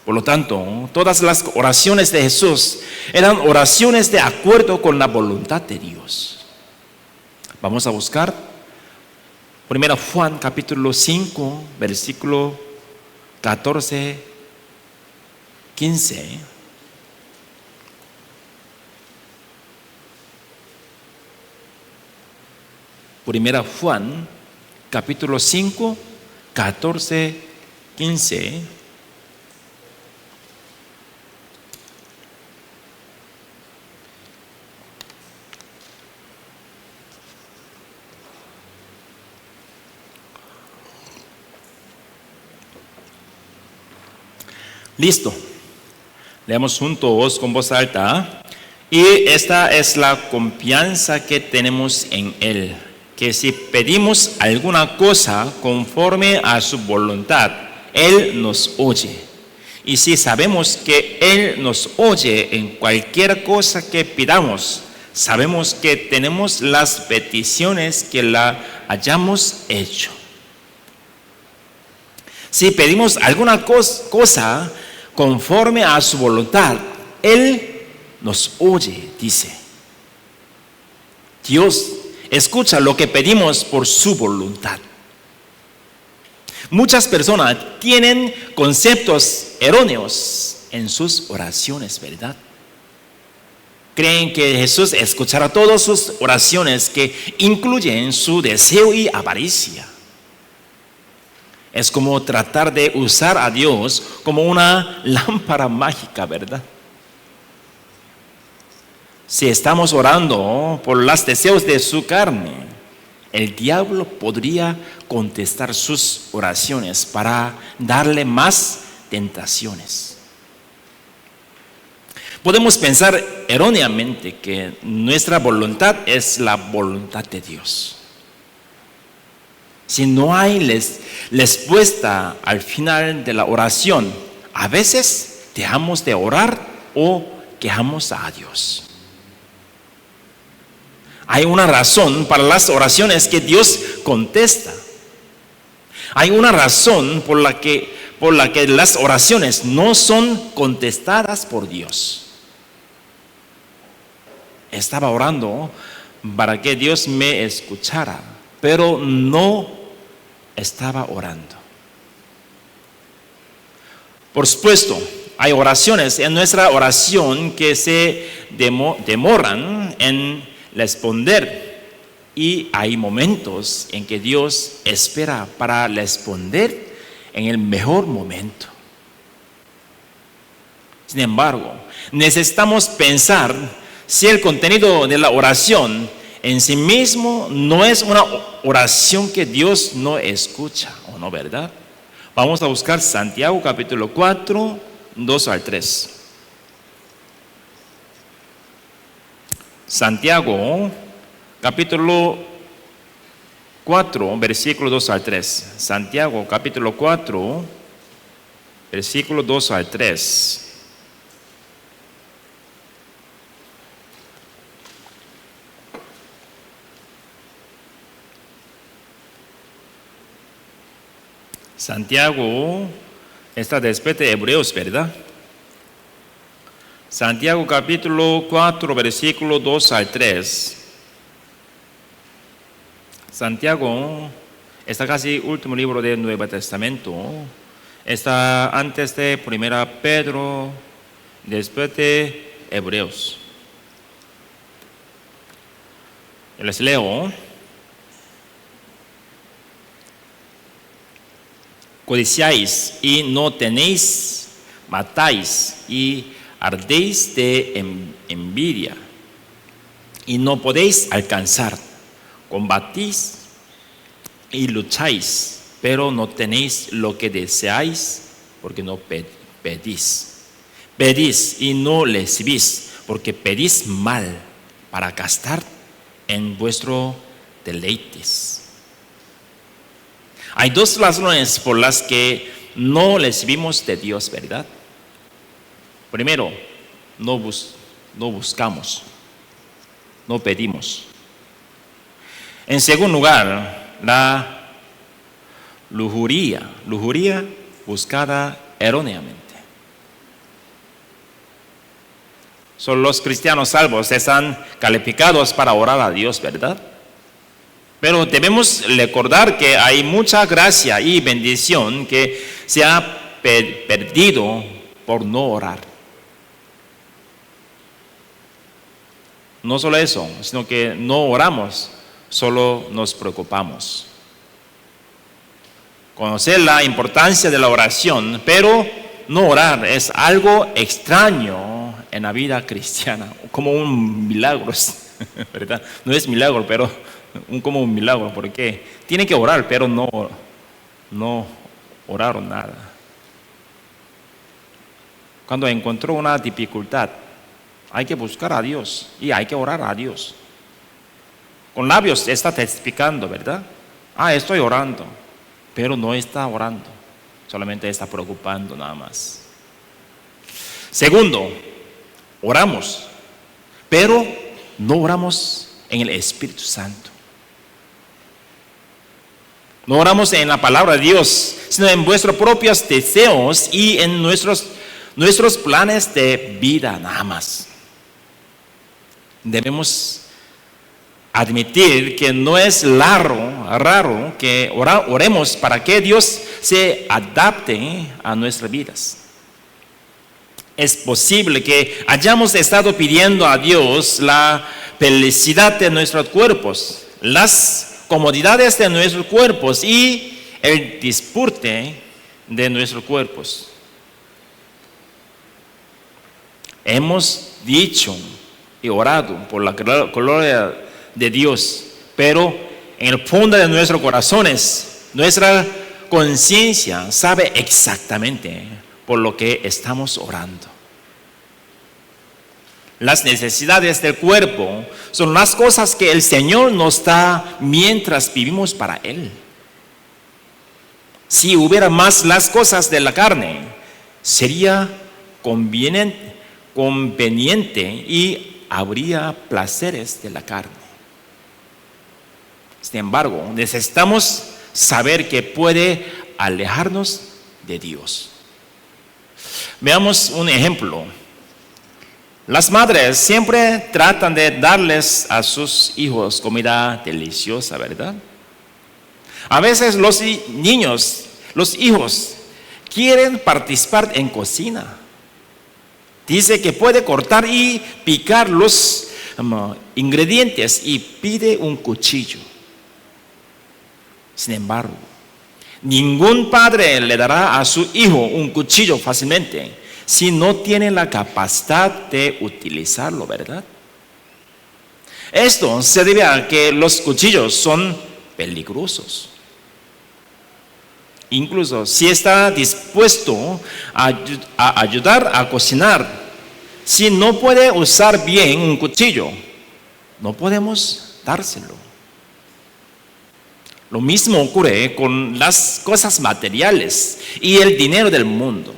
Por lo tanto, todas las oraciones de Jesús eran oraciones de acuerdo con la voluntad de Dios. Vamos a buscar 1 Juan capítulo 5, versículo 14, 15. Primera Juan, capítulo 5, 14, 15. Listo. Leamos juntos con voz alta. Y esta es la confianza que tenemos en Él, que si pedimos alguna cosa conforme a su voluntad, Él nos oye. Y si sabemos que Él nos oye en cualquier cosa que pidamos, sabemos que tenemos las peticiones que la hayamos hecho. Si pedimos alguna cosa conforme a su voluntad, Él nos oye, dice. Dios escucha lo que pedimos por su voluntad. Muchas personas tienen conceptos erróneos en sus oraciones, ¿verdad? Creen que Jesús escuchará todas sus oraciones que incluyen su deseo y avaricia. Es como tratar de usar a Dios como una lámpara mágica, ¿verdad? Si estamos orando por los deseos de su carne, el diablo podría contestar sus oraciones para darle más tentaciones. Podemos pensar erróneamente que nuestra voluntad es la voluntad de Dios. Si no hay respuesta al final de la oración, a veces dejamos de orar o quejamos a Dios. Hay una razón para las oraciones que Dios contesta. Hay una razón por la que las oraciones no son contestadas por Dios. Estaba orando para que Dios me escuchara, pero no estaba orando. Por supuesto, hay oraciones en nuestra oración que se demoran en responder, y hay momentos en que Dios espera para responder en el mejor momento. Sin embargo, necesitamos pensar si el contenido de la oración en sí mismo no es una oración que Dios no escucha, ¿o no, verdad? Vamos a buscar Santiago capítulo 4, 2 al 3. Santiago capítulo 4, versículo 2 al 3. Santiago capítulo 4, versículo 2 al 3. Santiago está después de Hebreos, ¿verdad? Santiago capítulo 4, versículo 2 al 3. Santiago está casi último libro del Nuevo Testamento. Está antes de Primera Pedro, después de Hebreos. Les leo. codiciáis y no tenéis, matáis y ardéis de envidia y no podéis alcanzar, combatís y lucháis, pero no tenéis lo que deseáis porque no pedís. Pedís y no recibís porque pedís mal para gastar en vuestros deleites. Hay dos razones por las que no recibimos de Dios, ¿verdad? Primero, no buscamos, no pedimos. En segundo lugar, la lujuria buscada erróneamente. Son los cristianos salvos, están calificados para orar a Dios, ¿verdad? Pero debemos recordar que hay mucha gracia y bendición que se ha perdido por no orar. No solo eso, sino que no oramos, solo nos preocupamos. Conocer la importancia de la oración, pero no orar es algo extraño en la vida cristiana, como un milagro, ¿verdad? No es milagro, pero como un milagro, porque tienen que orar, pero no oraron nada. Cuando encontró una dificultad, hay que buscar a Dios y hay que orar a Dios. Con labios está testificando, ¿verdad? Estoy orando, pero no está orando, solamente está preocupando nada más. Segundo, oramos, pero no oramos en el Espíritu Santo. No oramos en la palabra de Dios, sino en vuestros propios deseos y en nuestros planes de vida nada más. Debemos admitir que no es raro que oremos para que Dios se adapte a nuestras vidas. Es posible que hayamos estado pidiendo a Dios la felicidad de nuestros cuerpos, las comodidades de nuestros cuerpos y el disfrute de nuestros cuerpos. Hemos dicho y orado por la gloria de Dios, pero en el fondo de nuestros corazones, nuestra conciencia sabe exactamente por lo que estamos orando. Las necesidades del cuerpo son las cosas que el Señor nos da mientras vivimos para Él. Si hubiera más las cosas de la carne, sería conveniente y habría placeres de la carne. Sin embargo, necesitamos saber que puede alejarnos de Dios. Veamos un ejemplo. Las madres siempre tratan de darles a sus hijos comida deliciosa, ¿verdad? A veces los hijos quieren participar en cocina. Dice que puede cortar y picar los ingredientes y pide un cuchillo. Sin embargo, ningún padre le dará a su hijo un cuchillo fácilmente si no tiene la capacidad de utilizarlo, ¿verdad? Esto se debe a que los cuchillos son peligrosos. Incluso si está dispuesto a ayudar a cocinar, si no puede usar bien un cuchillo, no podemos dárselo. Lo mismo ocurre con las cosas materiales y el dinero del mundo.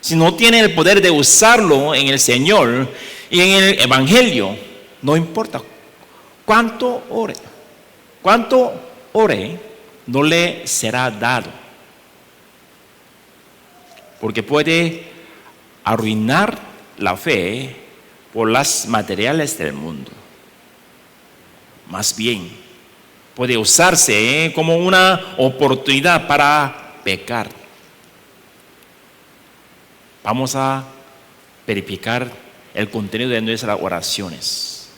Si no tiene el poder de usarlo en el Señor y en el Evangelio, no importa cuánto ore, no le será dado. Porque puede arruinar la fe por las materiales del mundo. Más bien, puede usarse como una oportunidad para pecar. Vamos a verificar el contenido de nuestras oraciones.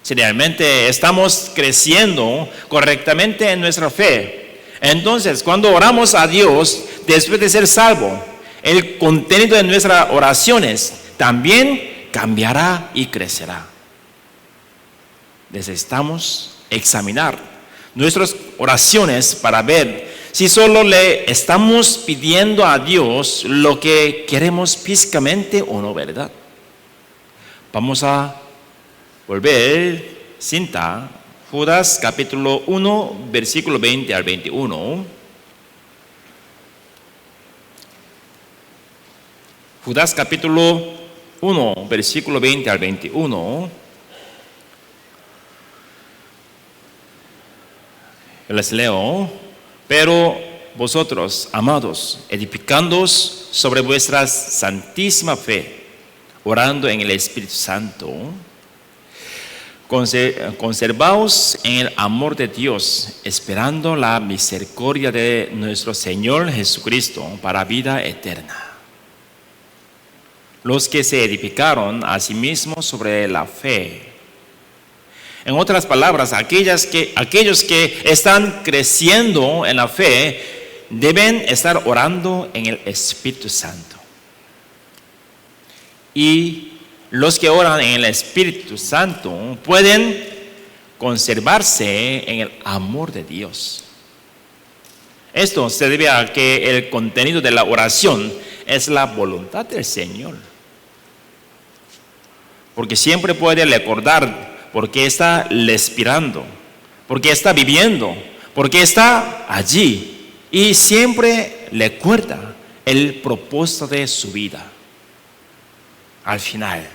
Si realmente estamos creciendo correctamente en nuestra fe, Entonces, cuando oramos a Dios, después de ser salvo, el contenido de nuestras oraciones también cambiará y crecerá. Necesitamos examinar nuestras oraciones para ver si solo le estamos pidiendo a Dios lo que queremos físicamente o no, ¿verdad? Vamos a volver cinta, Judas capítulo 1, versículo 20 al 21. Judas capítulo 1, versículo 20 al 21. Les leo. Pero vosotros, amados, edificándoos sobre vuestra santísima fe, orando en el Espíritu Santo, conservaos en el amor de Dios, esperando la misericordia de nuestro Señor Jesucristo para vida eterna. Los que se edificaron a sí mismos sobre la fe. En otras palabras, aquellos que están creciendo en la fe deben estar orando en el Espíritu Santo. Y los que oran en el Espíritu Santo pueden conservarse en el amor de Dios. Esto se debe a que el contenido de la oración es la voluntad del Señor. Porque siempre puede recordar por qué está respirando, por qué está viviendo, por qué está allí. Y siempre recuerda el propósito de su vida. Al final,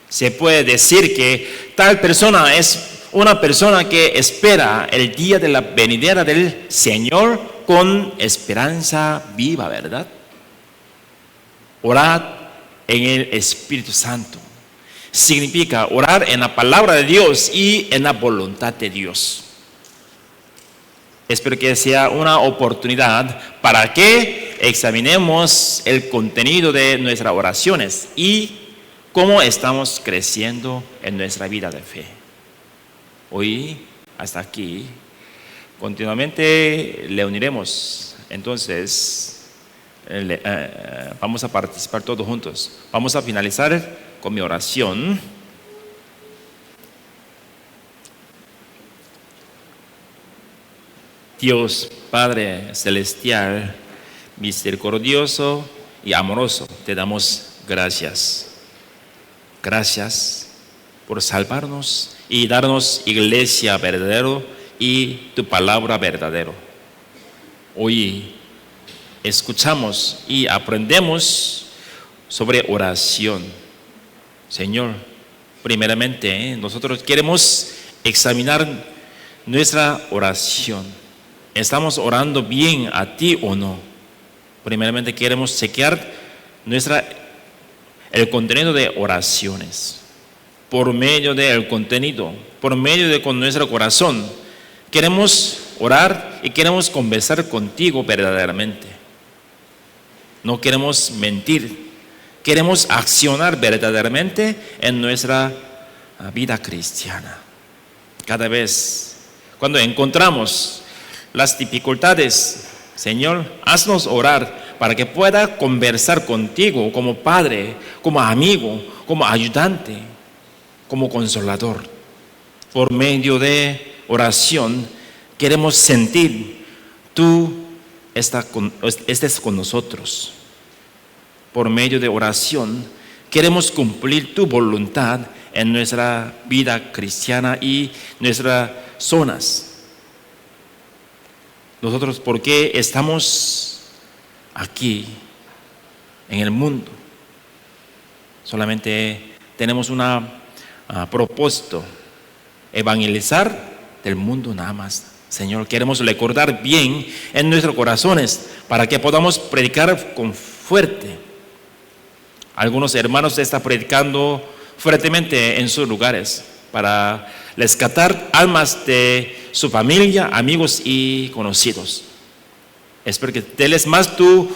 se puede decir que tal persona es una persona que espera el día de la venidera del Señor con esperanza viva, ¿verdad? Orad en el Espíritu Santo. Significa orar en la palabra de Dios y en la voluntad de Dios. Espero que sea una oportunidad para que examinemos el contenido de nuestras oraciones y cómo estamos creciendo en nuestra vida de fe. Hoy, hasta aquí, continuamente le uniremos. Entonces, vamos a participar todos juntos. Vamos a finalizar con mi oración. Dios Padre Celestial, misericordioso y amoroso, te damos gracias. Gracias por salvarnos y darnos iglesia verdadero y tu palabra verdadero. Hoy escuchamos y aprendemos sobre oración. Señor, primeramente, nosotros queremos examinar nuestra oración. ¿Estamos orando bien a ti o no? Primeramente queremos chequear el contenido de oraciones. Por medio del contenido, por medio de con nuestro corazón, queremos orar y queremos conversar contigo verdaderamente. No queremos mentir. Queremos accionar verdaderamente en nuestra vida cristiana. Cada vez, cuando encontramos las dificultades, Señor, haznos orar para que pueda conversar contigo como padre, como amigo, como ayudante, como consolador. Por medio de oración, queremos sentir tú estés con nosotros. Por medio de oración, queremos cumplir tu voluntad en nuestra vida cristiana y nuestras zonas. Nosotros, ¿por qué estamos aquí en el mundo? Solamente tenemos un propósito, evangelizar del mundo nada más. Señor, queremos recordar bien en nuestros corazones para que podamos predicar con fuerte. Algunos hermanos están predicando fuertemente en sus lugares para rescatar almas de su familia, amigos y conocidos. Espero que des más tu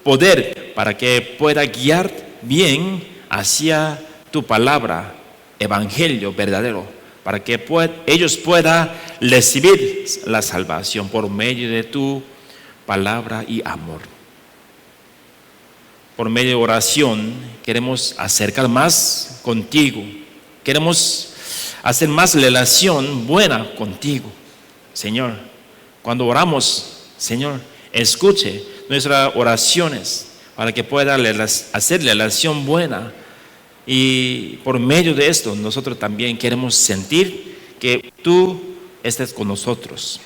poder para que pueda guiar bien hacia tu palabra, evangelio verdadero, para que ellos puedan recibir la salvación por medio de tu palabra y amor. Por medio de oración queremos acercar más contigo. Queremos hacer más relación buena contigo, Señor. Cuando oramos, Señor, escuche nuestras oraciones para que pueda hacer relación buena. Y por medio de esto nosotros también queremos sentir que tú estés con nosotros.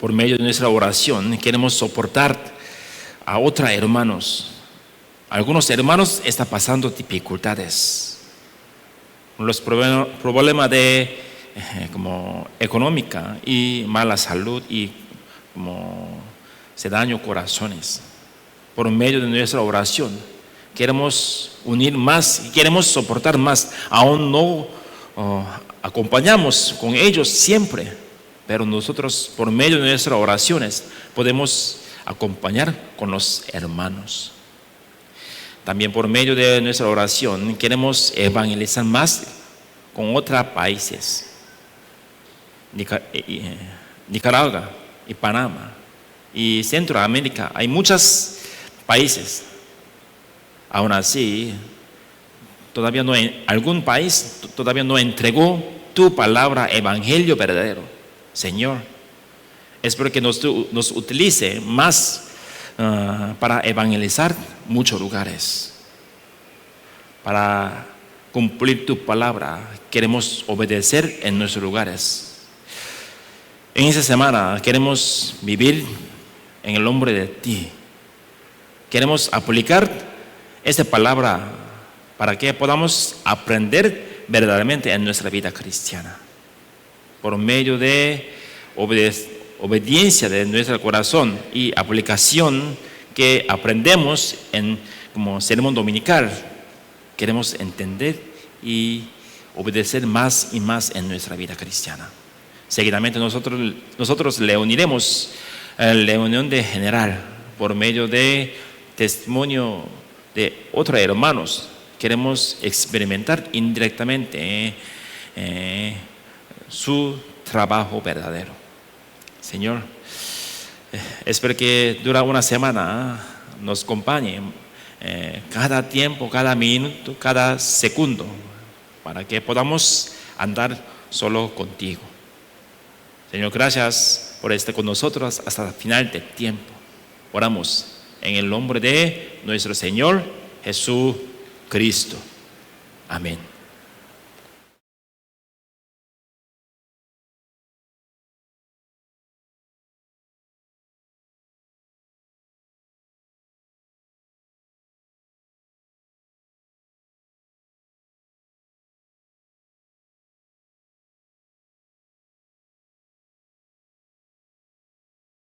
Por medio de nuestra oración queremos soportar a otros hermanos. Algunos hermanos están pasando dificultades, los problemas de como económica y mala salud y como se dañan corazones. Por medio de nuestra oración queremos unir más y queremos soportar más. Aún no acompañamos con ellos siempre, pero nosotros por medio de nuestras oraciones podemos acompañar con los hermanos. También por medio de nuestra oración queremos evangelizar más con otros países, Nicaragua y Panamá y Centroamérica. Hay muchos países. Aún así, algún país todavía no entregó tu palabra, evangelio verdadero. Señor, espero que nos utilice más para evangelizar muchos lugares. Para cumplir tu palabra, queremos obedecer en nuestros lugares. En esta semana queremos vivir en el nombre de ti. Queremos aplicar esta palabra para que podamos aprender verdaderamente en nuestra vida cristiana. Por medio de obediencia de nuestro corazón y aplicación que aprendemos como sermón dominical, queremos entender y obedecer más y más en nuestra vida cristiana. Seguidamente nosotros le uniremos a la reunión de general por medio de testimonio de otros hermanos. Queremos experimentar indirectamente su trabajo verdadero. Señor, espero que durante una semana nos acompañe cada tiempo, cada minuto, cada segundo, para que podamos andar solo contigo. Señor, gracias por estar con nosotros hasta el final del tiempo. Oramos en el nombre de nuestro Señor Jesucristo. Amén.